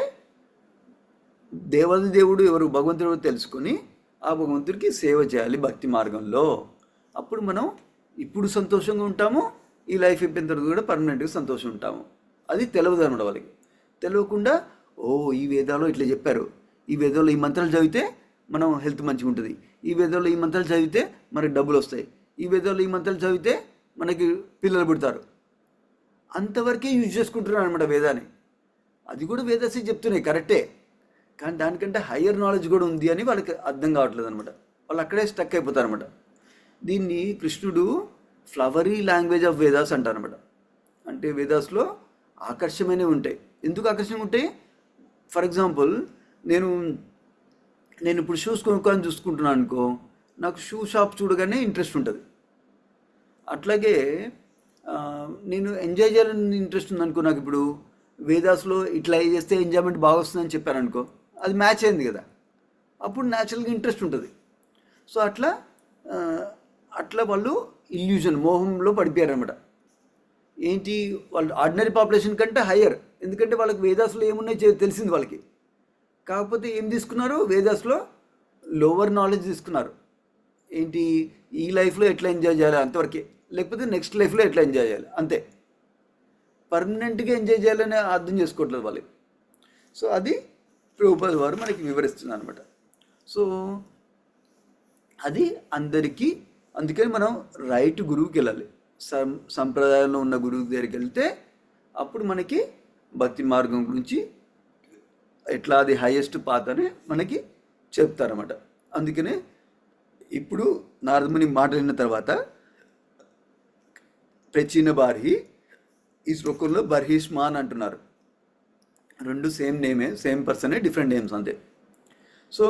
దేవుడు ఎవరు, భగవంతుడు తెలుసుకొని ఆ భగవంతుడికి సేవ చేయాలి భక్తి మార్గంలో. అప్పుడు మనం ఇప్పుడు సంతోషంగా ఉంటాము, ఈ లైఫ్ అయిపోయిన తర్వాత కూడా పర్మనెంట్గా సంతోషం ఉంటాము. అది తెలియదు అనమాట వాళ్ళకి. తెలియకుండా ఈ వేదాల్లో ఇట్లా చెప్పారు, ఈ వేదాల్లో ఈ మంత్రాలు చదివితే మనం హెల్త్ మంచిగా ఉంటుంది, ఈ వేదాల్లో ఈ మంత్రాలు చదివితే మనకి డబ్బులు వస్తాయి, ఈ వేదాల్లో ఈ మంత్రాలు చదివితే మనకి పిల్లలు పుడతారు, అంతవరకే యూజ్ చేసుకుంటున్నారు అనమాట వేదాన్ని. అది కూడా వేదాసి చెప్తున్నాయి కరెక్టే, కానీ దానికంటే హయ్యర్ నాలెడ్జ్ కూడా ఉంది అని వాళ్ళకి అర్థం కావట్లేదు అనమాట. వాళ్ళు అక్కడే స్టక్ అయిపోతారు అనమాట. దీన్ని కృష్ణుడు ఫ్లవరీ లాంగ్వేజ్ ఆఫ్ వేదాస్ అంటారనమాట. అంటే వేదాస్లో ఆకర్షమైనవి ఉంటాయి. ఎందుకు ఆకర్షణగా ఉంటాయి? ఫర్ ఎగ్జాంపుల్, నేను ఇప్పుడు షూస్ కొనుక్కోవాలని చూసుకుంటున్నాను అనుకో, నాకు షూ షాప్ చూడగానే ఇంట్రెస్ట్ ఉంటుంది. అట్లాగే నేను ఎంజాయ్ చేయాలని ఇంట్రెస్ట్ ఉందనుకో, నాకు ఇప్పుడు వేదాస్లో ఇట్లా చేస్తే ఎంజాయ్మెంట్ బాగా వస్తుందని చెప్పాను అనుకో, అది మ్యాచ్ అయింది కదా, అప్పుడు న్యాచురల్గా ఇంట్రెస్ట్ ఉంటుంది. సో అట్లా వాళ్ళు ఇల్యూజన్, మోహంలో పడిపోయారనమాట. ఏంటి, వాళ్ళు ఆర్డినరీ పాపులేషన్ కంటే హయ్యర్, ఎందుకంటే వాళ్ళకి వేదాస్లో ఏమున్నాయో తెలిసింది వాళ్ళకి. కాకపోతే ఏం తీసుకున్నారు, వేదాస్లో లోవర్ నాలెడ్జ్ తీసుకున్నారు. ఏంటి, ఈ లైఫ్లో ఎట్లా ఎంజాయ్ చేయాలి అంతవరకే, లేకపోతే నెక్స్ట్ లైఫ్లో ఎట్లా ఎంజాయ్ చేయాలి అంతే. పర్మనెంట్గా ఎంజాయ్ చేయాలని అర్థం చేసుకోవట్లేదు వాళ్ళకి. సో అది ప్రభుపాద వారు మనకి వివరిస్తున్నారు అనమాట. సో అది అందరికీ, అందుకని మనం రైట్ గురువుకి వెళ్ళాలి. సంప్రదాయంలో ఉన్న గురువు దగ్గరికి వెళ్తే అప్పుడు మనకి భక్తి మార్గం గురించి ఎట్లా అది హైయెస్ట్ పాత్ అని మనకి చెప్తారన్నమాట. అందుకనే ఇప్పుడు నారదముని మాట్లాడిన తర్వాత ప్రచీన బార్హి, ఈ శ్లోకంలో బర్హిష్మాన్ అంటున్నారు. రెండు సేమ్ నేమే, సేమ్ పర్సనే, డిఫరెంట్ నేమ్స్ అంతే. సో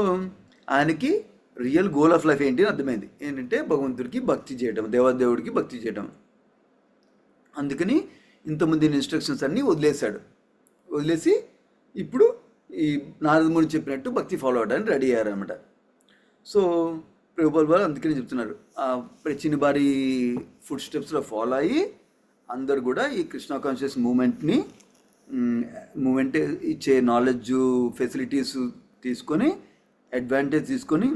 ఆయనకి రియల్ గోల్ ఆఫ్ లైఫ్ ఏంటి అని అర్థమైంది. ఏంటంటే భగవంతుడికి భక్తి చేయడం, దేవదేవుడికి భక్తి చేయడం. అందుకని ఇంతమంది ఇన్స్ట్రక్షన్స్ అన్నీ వదిలేసి ఇప్పుడు ఈ నారదముని చెప్పినట్టు భక్తి ఫాలో అవడానికి రెడీ అయ్యారనమాట. సో ప్రభుపాద వారు అందుకని చెప్తున్నారు, ఆ ప్రచిన్న బారి ఫుడ్ స్టెప్స్లో ఫాలో అయ్యి అందరు కూడా ఈ కృష్ణ కాన్షియస్ మూమెంట్ ఇచ్చే నాలెడ్జ్ ఫెసిలిటీస్ తీసుకొని, అడ్వాంటేజ్ తీసుకొని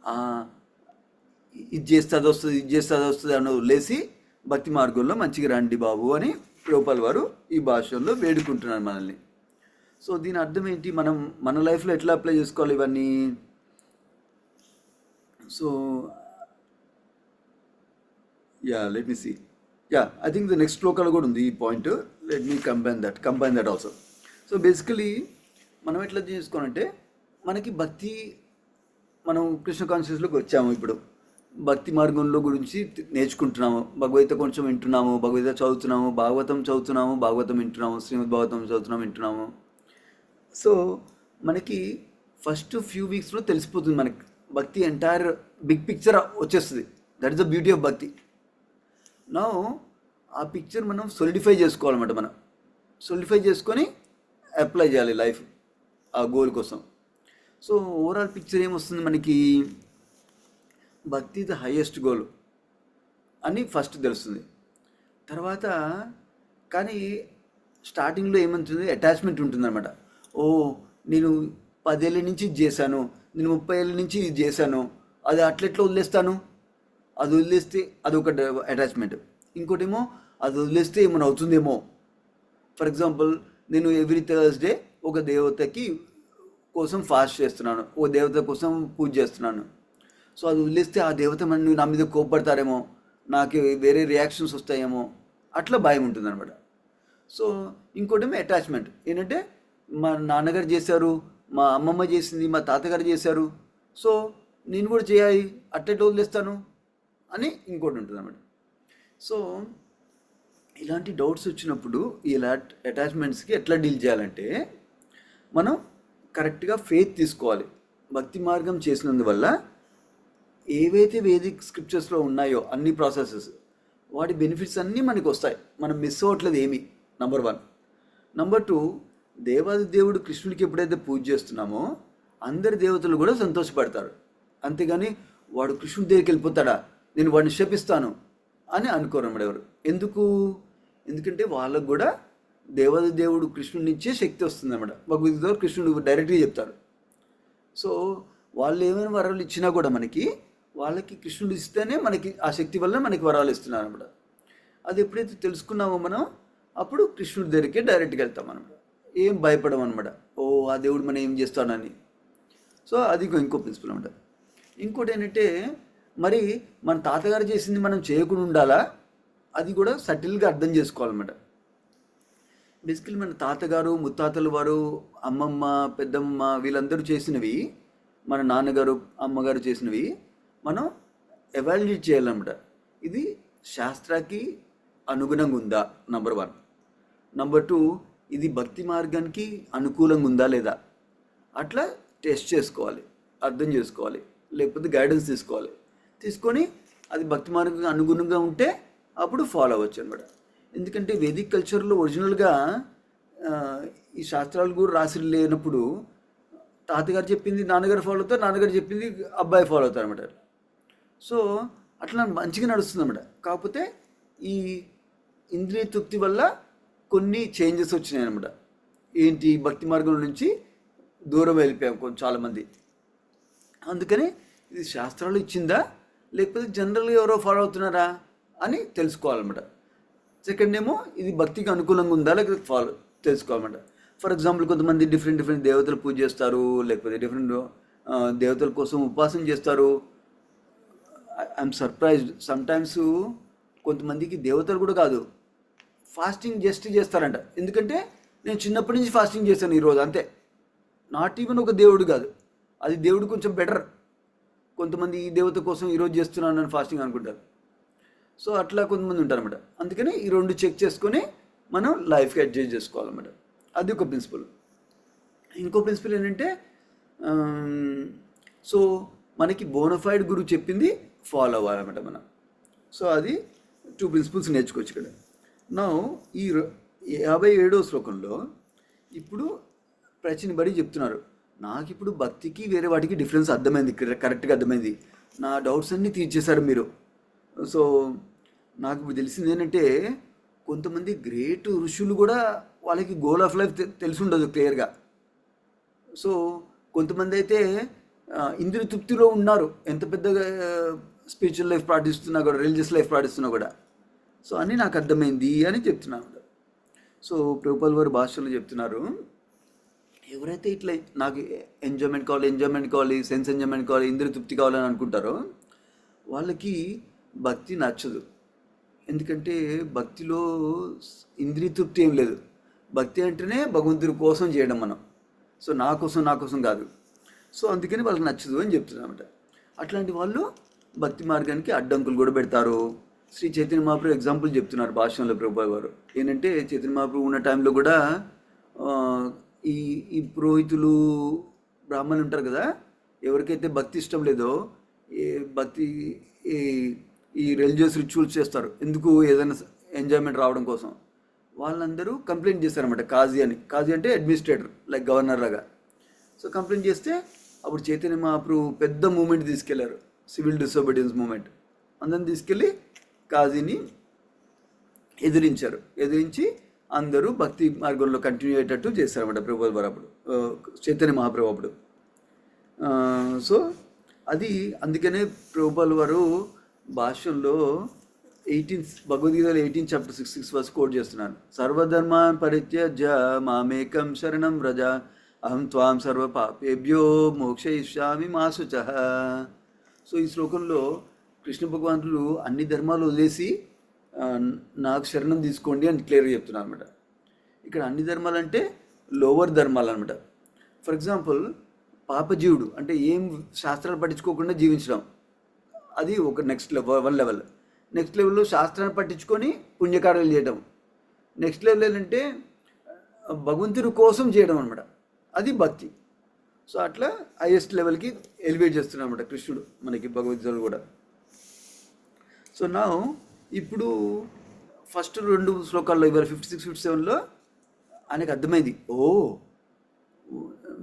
ఆ, ఇది చేస్తే అది వస్తుంది, ఇది చేస్తే అది వస్తుంది అని వదిలేసి భక్తి మార్గంలో మంచిగా రండి బాబు అని ప్రభుపాల్ వారు ఈ భాషల్లో వేడుకుంటున్నారు మనల్ని. సో దీని అర్థం ఏంటి, మనం మన లైఫ్లో ఎట్లా అప్లై చేసుకోవాలి ఇవన్నీ? So let me see. I think the next శ్లోకాలు కూడా ఉంది ఈ point. Let me combine that also. So basically మనం ఎట్లా చేసుకోవాలంటే, మనకి భక్తి, మనం కృష్ణ కాన్షియస్లోకి వచ్చాము, ఇప్పుడు భక్తి మార్గంలో గురించి నేర్చుకుంటున్నాము, భగవద్గీత కొంచెం వింటున్నాము, భగవద్గీత చదువుతున్నాము, భాగవతం వింటున్నాము, శ్రీమద్ భాగవతం చదువుతున్నాము, వింటున్నాము. సో మనకి ఫస్ట్ ఫ్యూ వీక్స్లో తెలిసిపోతుంది మనకి భక్తి ఎంటైర్ బిగ్ పిక్చర్ వచ్చేస్తుంది. That is the beauty of భక్తి. నా ఆ పిక్చర్ మనం సొలిడిఫై చేసుకోవాలన్నమాట. మనం సొలిడిఫై చేసుకొని అప్లై చేయాలి లైఫ్ ఆ గోల్ కోసం. సో ఓవరాల్ పిక్చర్ ఏమొస్తుంది మనకి, భక్తి ద హైయెస్ట్ గోల్ అని ఫస్ట్ తెలుస్తుంది. తర్వాత కానీ స్టార్టింగ్లో ఏమంటుంది, అటాచ్మెంట్ ఉంటుందన్నమాట. ఓ నేను 10 ఏళ్ళ నుంచి ఇది చేశాను, నేను 30 ఏళ్ళ నుంచి ఇది చేశాను, అది అట్లెట్లా వదిలేస్తాను, అది వదిలేస్తే అదొక అటాచ్మెంట్. ఇంకోటేమో అది వదిలేస్తే ఏమైనా అవుతుందేమో. ఫర్ ఎగ్జాంపుల్, నేను ఎవ్రీ థర్స్డే ఒక దేవతకి కోసం ఫాస్ట్ చేస్తున్నాను, ఓ దేవత కోసం పూజ చేస్తున్నాను. సో అది వదిలేస్తే ఆ దేవత నా మీద కోప్పడతారేమో, నాకు వేరే రియాక్షన్స్ వస్తాయేమో, అట్లా భయం ఉంటుందన్నమాట. సో ఇంకోటేమో అటాచ్మెంట్ ఏంటంటే, మా నాన్నగారు చేశారు, మా అమ్మమ్మ చేసింది, మా తాతగారు చేశారు, సో నేను కూడా చేయాలి, అట్లెట్లా వదిలేస్తాను అని ఇంకోటి ఉంటుంది అన్నమాట. సో ఇలాంటి డౌట్స్ వచ్చినప్పుడు ఇలా అటాచ్మెంట్స్కి ఎట్లా డీల్ చేయాలంటే, మనం కరెక్ట్గా ఫెయిత్ తీసుకోవాలి. భక్తి మార్గం చేసినందువల్ల ఏవైతే వేదిక్ స్క్రిప్చర్స్లో ఉన్నాయో అన్ని ప్రాసెసెస్, వాటి బెనిఫిట్స్ అన్నీ మనకి వస్తాయి, మనం మిస్ అవ్వట్లేదు ఏమీ. నంబర్ 1. నంబర్ 2, దేవాది దేవుడు కృష్ణుడికి ఎప్పుడైతే పూజ చేస్తున్నామో అందరి దేవతలు కూడా సంతోషపడతారు. అంతేగాని వాడు కృష్ణుడి దగ్గరికి వెళ్ళిపోతాడా, నేను వాడిని శపిస్తాను అని అనుకోరు అన్నమాట ఎవరు. ఎందుకంటే వాళ్ళకు కూడా దేవాది దేవుడు కృష్ణుడి నుంచే శక్తి వస్తుంది అన్నమాట. భగవద్గీత కృష్ణుడు డైరెక్ట్గా చెప్తారు. సో వాళ్ళు ఏమైనా వరాలు ఇచ్చినా కూడా వాళ్ళకి కృష్ణుడు ఇస్తేనే మనకి ఆ శక్తి వల్ల మనకి వరాలు ఇస్తున్నారు అన్నమాట. అది ఎప్పుడైతే తెలుసుకున్నామో మనం, అప్పుడు కృష్ణుడి దగ్గరికే డైరెక్ట్గా వెళ్తాం అనమాట. ఏం భయపడం అనమాట, ఓ ఆ దేవుడు మనం ఏం చేస్తాడని. సో అది ఇంకో ప్రిన్సిపల్ అనమాట. ఇంకోటి ఏంటంటే, మరి మన తాతగారు చేసింది మనం చేయకుండా ఉండాలా, అది కూడా సటిల్గా అర్థం చేసుకోవాలన్నమాట. బేసికలీ మన తాతగారు, ముత్తాతల వారు, అమ్మమ్మ, పెద్దమ్మ వీళ్ళందరూ చేసినవి, మన నాన్నగారు, అమ్మగారు చేసినవి మనం ఎవాల్యుయేట్ చేయాలన్నమాట. ఇది శాస్త్రానికి అనుగుణంగా ఉందా, నంబర్ 1. నంబర్ 2, ఇది భక్తి మార్గానికి అనుకూలంగా ఉందా లేదా, అట్లా టెస్ట్ చేసుకోవాలి, అర్థం చేసుకోవాలి, లేకపోతే గైడెన్స్ తీసుకొని అది భక్తి మార్గం అనుగుణంగా ఉంటే అప్పుడు ఫాలో అవ్వచ్చు అనమాట. ఎందుకంటే వేదిక్ కల్చర్లో ఒరిజినల్గా ఈ శాస్త్రాలు కూడా రాసి లేనప్పుడు తాతగారు చెప్పింది నాన్నగారు ఫాలో అవుతారు, నాన్నగారు చెప్పింది అబ్బాయి ఫాలో అవుతారు అనమాట. సో అట్లా మంచిగా నడుస్తుంది అనమాట. కాకపోతే ఈ ఇంద్రియ తృప్తి వల్ల కొన్ని చేంజెస్ వచ్చినాయి అనమాట. ఏంటి, భక్తి మార్గం నుంచి దూరం వెళ్ళిపోయాం చాలామంది. అందుకని ఇది శాస్త్రాలు ఇచ్చిందా లేకపోతే జనరల్గా ఎవరో ఫాలో అవుతున్నారా అని తెలుసుకోవాలన్నమాట. సెకండ్ ఏమో ఇది భక్తికి అనుకూలంగా ఉందా లేకపోతే తెలుసుకోవాలన్నమాట. ఫర్ ఎగ్జాంపుల్, కొంతమంది డిఫరెంట్ దేవతలు పూజ చేస్తారు, లేకపోతే డిఫరెంట్ దేవతల కోసం ఉపాసన చేస్తారు. ఐఎమ్ సర్ప్రైజ్డ్ సమ్టైమ్స్ కొంతమందికి దేవతలు కూడా కాదు, ఫాస్టింగ్ జస్ట్ చేస్తారంట. ఎందుకంటే నేను చిన్నప్పటి నుంచి ఫాస్టింగ్ చేశాను ఈరోజు అంతే, నాట్ ఈవెన్ ఒక దేవుడు కాదు, అది దేవుడు కొంచెం బెటర్. కొంతమంది ఈ దేవత కోసం ఈరోజు చేస్తున్నాను అని ఫాస్టింగ్ అనుకుంటారు. సో అట్లా కొంతమంది ఉంటారన్నమాట. అందుకని ఈ 2 చెక్ చేసుకొని మనం లైఫ్కి అడ్జస్ట్ చేసుకోవాలన్నమాట. అది ఒక ప్రిన్సిపల్. ఇంకో ప్రిన్సిపల్ ఏంటంటే, సో మనకి బోనఫైడ్ గురువు చెప్పింది ఫాలో అవ్వాలన్నమాట మనం. సో అది 2 ప్రిన్సిపల్స్ నేర్చుకోవచ్చు ఇక్కడ. నా ఈ 57వ శ్లోకంలో ఇప్పుడు ప్రచినబడి చెప్తున్నారు, నాకు ఇప్పుడు భక్తికి వేరే వాటికి డిఫరెన్స్ అర్థమైంది, కరెక్ట్గా అర్థమైంది, నా డౌట్స్ అన్నీ తీర్చేశారు మీరు. సో నాకు ఇప్పుడు తెలిసింది ఏంటంటే, కొంతమంది గ్రేట్ ఋషులు కూడా వాళ్ళకి గోల్ ఆఫ్ లైఫ్ తెలిసి ఉండదు క్లియర్గా. సో కొంతమంది అయితే ఇంద్రియ తృప్తిలో ఉన్నారు, ఎంత పెద్దగా స్పిరిచువల్ లైఫ్ పాటిస్తున్నా కూడా, రిలీజియస్ లైఫ్ పాటిస్తున్నా కూడా. సో అని నాకు అర్థమైంది అని చెప్తున్నాను. సో ప్రభుపాల్ వారు భాషలో చెప్తున్నారు, ఎవరైతే ఇట్లా నాకు ఎంజాయ్మెంట్ కావాలి, సెన్స్ ఎంజాయ్మెంట్ కావాలి, ఇంద్రియ తృప్తి కావాలని అనుకుంటారో వాళ్ళకి భక్తి నచ్చదు. ఎందుకంటే భక్తిలో ఇంద్రియ తృప్తి ఏం లేదు. భక్తి అంటేనే భగవంతుడి కోసం చేయడం మనం. సో నా కోసం కాదు. సో అందుకని వాళ్ళకి నచ్చదు అని చెప్తున్నారన్నమాట. అట్లాంటి వాళ్ళు భక్తి మార్గానికి అడ్డంకులు కూడా పెడతారు. శ్రీ చైతన్య మహాప్రభు ఎగ్జాంపుల్ చెప్తున్నారు భాషణంలో ప్రభుపాల్ వారు. ఏంటంటే చైతన్య మహాప్రభు ఉన్న టైంలో కూడా ఈ ఈ పురోహితులు, బ్రాహ్మణులు ఉంటారు కదా, ఎవరికైతే భక్తి ఇష్టం లేదో, భక్తి ఈ రిలీజియస్ రిచువల్స్ చేస్తారు ఎందుకు, ఏదైనా ఎంజాయ్మెంట్ రావడం కోసం, వాళ్ళందరూ కంప్లైంట్ చేస్తారన్నమాట కాజీ అని. కాజీ అంటే అడ్మినిస్ట్రేటర్, లైక్ గవర్నర్ లాగా. సో కంప్లైంట్ చేస్తే అప్పుడు చైతన్య మహాప్రభు పెద్ద మూమెంట్ తీసుకెళ్లారు, సివిల్ డిసోబీడియన్స్ మూమెంట్. అందరిని తీసుకెళ్ళి కాజీని ఎదిరించి అందరూ భక్తి మార్గంలో కంటిన్యూ అయ్యేటట్టు చేశారన్నమాట ప్రభుపాల్ వారు అప్పుడు, చైతన్య మహాప్రభు అప్పుడు. సో అది అందుకనే ప్రభుపాల్ వారు భాష్యంలో భగవద్గీతలో 18 చాప్టర్ 6 వర్స్ కోట్ చేస్తున్నాను. సర్వధర్మాన్ పరిత్యజ్య మామేకం శరణం వ్రజ అహం త్వాం సర్వ పాపేభ్యో మోక్షయిష్యామి మా శుచః. సో ఈ శ్లోకంలో కృష్ణ భగవానులు అన్ని ధర్మాలు వదిలేసి నాకు శరణం తీసుకోండి అని క్లియర్గా చెప్తున్నారు అనమాట. ఇక్కడ అన్ని ధర్మాలు అంటే లోవర్ ధర్మాలు అనమాట. ఫర్ ఎగ్జాంపుల్ పాపజీవుడు అంటే ఏం శాస్త్రాలు పట్టించుకోకుండా జీవించడం, అది ఒక నెక్స్ట్ లెవెల్. నెక్స్ట్ లెవెల్లో శాస్త్రాన్ని పట్టించుకొని పుణ్యకార్యాలు చేయడం. నెక్స్ట్ లెవెల్ ఏంటంటే భగవంతుడి కోసం చేయడం అనమాట, అది భక్తి. సో అట్లా హైయెస్ట్ లెవెల్కి ఎలివేట్ చేస్తున్నాడు అనమాట కృష్ణుడు మనకి భగవద్గీతలో కూడా. సో నా ఇప్పుడు ఫస్ట్ 2 శ్లోకాల్లో ఇవాళ 56, 57లో ఆయనకు అర్థమైంది,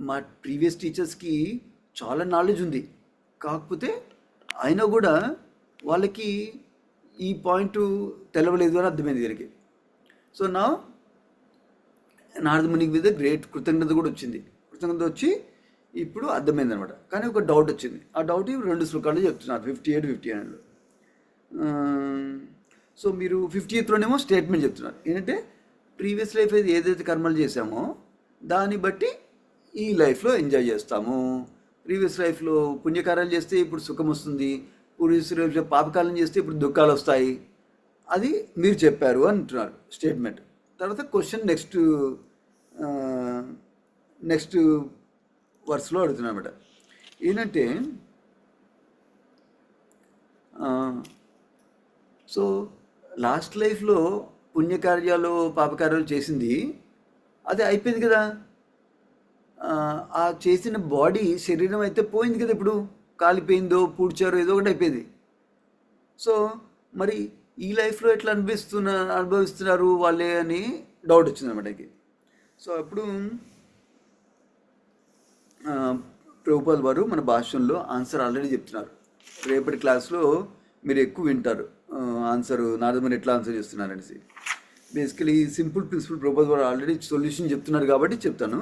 మా ప్రీవియస్ టీచర్స్కి చాలా నాలెడ్జ్ ఉంది, కాకపోతే అయినా కూడా వాళ్ళకి ఈ పాయింట్ తెలవలేదు అని అర్థమైంది దీనికి. సో నా నారద మునికి మీద గ్రేట్ కృతజ్ఞత కూడా వచ్చింది. కృతజ్ఞత వచ్చి ఇప్పుడు అర్థమైంది అనమాట. కానీ ఒక డౌట్ వచ్చింది. ఆ డౌట్ 2 శ్లోకాలు చెప్తున్నారు, 58, 59లో. సో మీరు 58లోనేమో స్టేట్మెంట్ చెప్తున్నారు ఏంటంటే ప్రీవియస్ లైఫ్ ఏదైతే కర్మలు చేశామో దాన్ని బట్టి ఈ లైఫ్లో ఎంజాయ్ చేస్తాము. ప్రీవియస్ లైఫ్లో పుణ్యకార్యాలు చేస్తే ఇప్పుడు సుఖం వస్తుంది, ప్రీవియస్ లైఫ్లో పాపకాలం చేస్తే ఇప్పుడు దుఃఖాలు వస్తాయి, అది మీరు చెప్పారు అంటున్నారు స్టేట్మెంట్. తర్వాత క్వశ్చన్ నెక్స్ట్ వర్స్లో అడుగుతున్నా అనమాట. ఏంటంటే సో లాస్ట్ లైఫ్లో పుణ్యకార్యాలు పాపకార్యాలు చేసింది అది అయిపోయింది కదా, ఆ చేసిన బాడీ శరీరం అయితే పోయింది కదా, ఇప్పుడు కాలిపోయిందో పూడ్చారో ఏదో ఒకటి అయిపోయింది. సో మరి ఈ లైఫ్లో ఎట్లా అనుభవిస్తున్నారు వాళ్ళే అని డౌట్ వచ్చింది అన్నమాట. సో అప్పుడు ప్రభుపాల్ వారు మన భాషల్లో ఆన్సర్ ఆల్రెడీ చెప్తున్నారు. రేపటి క్లాస్లో మీరు ఎక్కువ వింటారు ఆన్సర్, నారదముని ఎట్లా ఆన్సర్ చేస్తున్నారు అనేసి. బేసికలీ సింపుల్ ప్రిన్సిపల్ ప్రభుపాల్ వారు ఆల్రెడీ సొల్యూషన్ చెప్తున్నారు కాబట్టి చెప్తాను.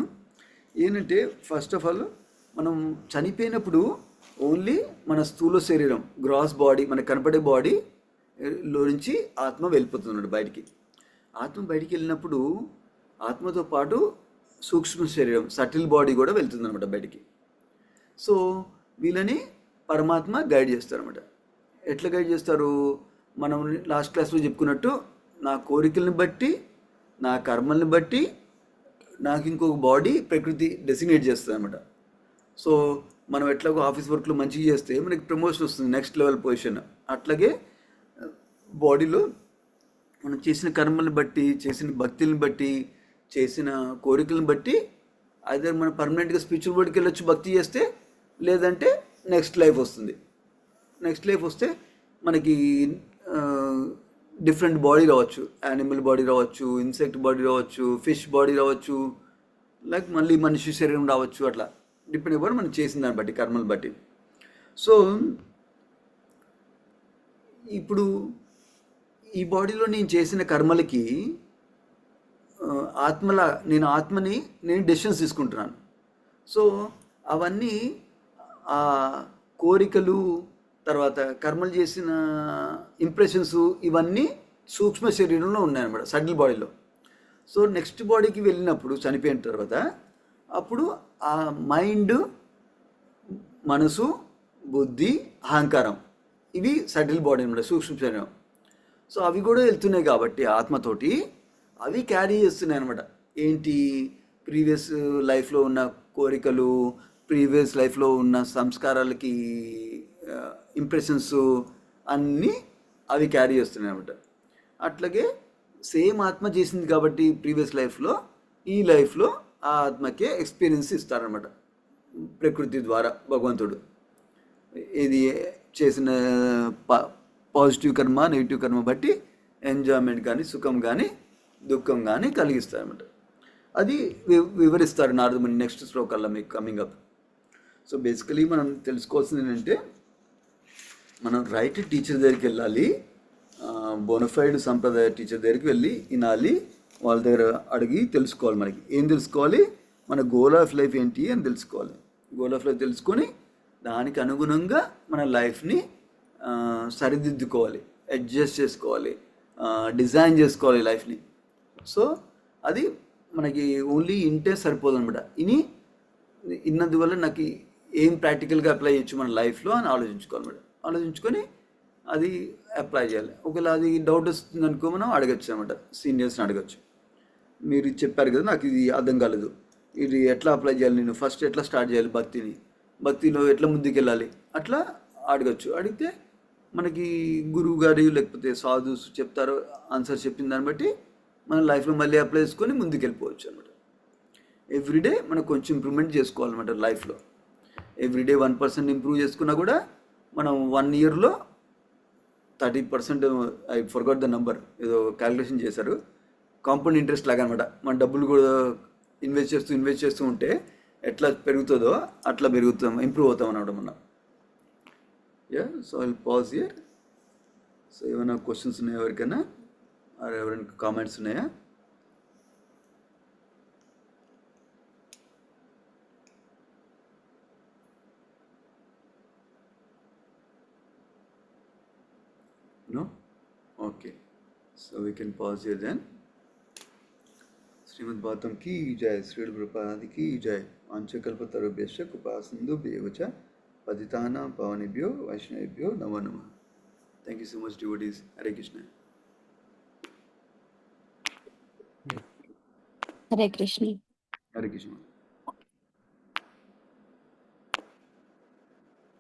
ఏంటంటే ఫస్ట్ ఆఫ్ ఆల్ మనం చనిపోయినప్పుడు ఓన్లీ మన స్థూల శరీరం, గ్రాస్ బాడీ, మనకు కనపడే బాడీలో నుంచి ఆత్మ వెళ్ళిపోతున్నాడు బయటికి. ఆత్మ బయటికి వెళ్ళినప్పుడు ఆత్మతో పాటు సూక్ష్మ శరీరం, సటిల్ బాడీ కూడా వెళ్తుంది అనమాట బయటికి. సో వీళ్ళని పరమాత్మ గైడ్ చేస్తారన్నమాట. ఎట్లా గైడ్ చేస్తారు? మనం లాస్ట్ క్లాస్లో చెప్పుకున్నట్టు నా కోరికలను బట్టి, నా కర్మల్ని బట్టి నాకు ఇంకొక బాడీ ప్రకృతి డెసిగ్నేట్ చేస్తుంది అనమాట. సో మనం ఎట్లాగో ఆఫీస్ వర్క్లో మంచిగా చేస్తే మనకి ప్రమోషన్ వస్తుంది, నెక్స్ట్ లెవెల్ పొజిషన్. అట్లాగే బాడీలో మనం చేసిన కర్మల్ని బట్టి, చేసిన భక్తుల్ని బట్టి, చేసిన కోరికలను బట్టి ఐదర్ మనం పర్మనెంట్గా స్పిరిచువల్ బాడీకి వెళ్ళొచ్చు భక్తి చేస్తే, లేదంటే నెక్స్ట్ లైఫ్ వస్తుంది. నెక్స్ట్ లైఫ్ వస్తే మనకి డిఫరెంట్ బాడీ రావచ్చు, యానిమల్ బాడీ రావచ్చు, ఇన్సెక్ట్ బాడీ రావచ్చు, ఫిష్ బాడీ రావచ్చు, లైక్ మళ్ళీ మనిషి శరీరం రావచ్చు. అట్లా డిపెండ్ అయిపోయి మనం చేసిన దాన్ని బట్టి, కర్మలు బట్టి. సో ఇప్పుడు ఈ బాడీలో నేను చేసిన కర్మలకి నేను ఆత్మని డెసిషన్స్ తీసుకుంటున్నాను. సో అవన్నీ ఆ కోరికలు, తర్వాత కర్మలు చేసిన ఇంప్రెషన్స్ ఇవన్నీ సూక్ష్మ శరీరంలో ఉన్నాయన్నమాట, సటిల్ బాడీలో. సో నెక్స్ట్ బాడీకి వెళ్ళినప్పుడు చనిపోయిన తర్వాత అప్పుడు ఆ మైండ్, మనసు, బుద్ధి, అహంకారం ఇవి సటిల్ బాడీ అనమాట, సూక్ష్మ శరీరం. సో అవి కూడా వెళ్తున్నాయి కాబట్టి ఆత్మతోటి అవి క్యారీ చేస్తున్నాయి అనమాట. ఏంటి, ప్రీవియస్ లైఫ్లో ఉన్న కోరికలు, ప్రీవియస్ లైఫ్లో ఉన్న సంస్కారాలకి ఇంప్రెషన్స్ అన్నీ అవి క్యారీ చేస్తున్నాయి అనమాట. అట్లాగే సేమ్ ఆత్మ చేసింది కాబట్టి ప్రీవియస్ లైఫ్లో ఈ లైఫ్లో ఆ ఆత్మకే ఎక్స్పీరియన్స్ ఇస్తారనమాట ప్రకృతి ద్వారా భగవంతుడు. ఇది చేసిన పాజిటివ్ కర్మ, నెగిటివ్ కర్మ బట్టి ఎంజాయ్మెంట్ కానీ, సుఖం కానీ, దుఃఖం కానీ కలిగిస్తారన్నమాట. అది వివరిస్తారు నారదముని నెక్స్ట్ శ్లోకాల్లో మీకు కమింగ్ అప్. సో బేసికలీ మనం తెలుసుకోవాల్సింది ఏంటంటే, మనం రైట్ టీచర్ దగ్గరికి వెళ్ళాలి, బోనఫైడ్ సంప్రదాయ టీచర్ దగ్గరికి వెళ్ళి వినాలి, వాళ్ళ దగ్గర అడిగి తెలుసుకోవాలి. మనకి ఏం తెలుసుకోవాలి, మన గోల్ ఆఫ్ లైఫ్ ఏంటి అని తెలుసుకోవాలి. గోల్ ఆఫ్ లైఫ్ తెలుసుకొని దానికి అనుగుణంగా మన లైఫ్ని సరిదిద్దుకోవాలి, అడ్జస్ట్ చేసుకోవాలి, డిజైన్ చేసుకోవాలి లైఫ్ని. సో అది మనకి ఓన్లీ ఇంటే సరిపోదు అనమాట. ఇన్నందువల్ల నాకు ఏం ప్రాక్టికల్గా అప్లై చేయొచ్చు మన లైఫ్లో అని ఆలోచించుకోవాలన్నమాట. ఆలోచించుకొని అది అప్లై చేయాలి. ఒకవేళ అది డౌట్ వస్తుంది అనుకో, మనం అడగచ్చు అనమాట, సీనియర్స్ని అడగచ్చు. మీరు చెప్పారు కదా, నాకు ఇది అర్థం కాలేదు, ఇది ఎట్లా అప్లై చేయాలి, నేను ఫస్ట్ ఎట్లా స్టార్ట్ చేయాలి భక్తిలో ఎట్లా ముందుకెళ్ళాలి, అట్లా అడగచ్చు. అడిగితే మనకి గురువు గారు లేకపోతే సాధుస్ చెప్తారో, ఆన్సర్ చెప్పిన దాన్ని బట్టి మన లైఫ్లో మళ్ళీ అప్లై చేసుకొని ముందుకు వెళ్ళిపోవచ్చు అనమాట. ఎవ్రీడే మనం కొంచెం ఇంప్రూవ్మెంట్ చేసుకోవాలన్నమాట లైఫ్లో. ఎవ్రీడే 1% ఇంప్రూవ్ చేసుకున్నా కూడా మనం 1 ఇయర్లో 30%, ఐ ఫర్గాట్ ద నెంబర్, ఏదో క్యాలిక్యులేషన్ చేశారు, కాంపౌండ్ ఇంట్రెస్ట్ లాగా అనమాట. మన డబ్బులు కూడా ఇన్వెస్ట్ చేస్తూ ఉంటే ఎట్లా పెరుగుతుందో అట్లా ఇంప్రూవ్ అవుతాం అన్నమాట మనం. So I pause here. So ఏమైనా క్వశ్చన్స్ ఉన్నాయా ఎవరికైనా, ఎవరైనా కామెంట్స్ ఉన్నాయా? No? Okay. So we can pause here then. Shrimad Bhagavatam की जय, श्री प्रभुपाद की जय। वाञ्छकल्पतरुभ्यश्च कृपासिन्धुभ्येव च पतितानां पावनेभ्यो वैष्णवेभ्यो नमो नमः. Thank you so much, devotees. Hare Krishna. Hare Krishna. Hare Krishna.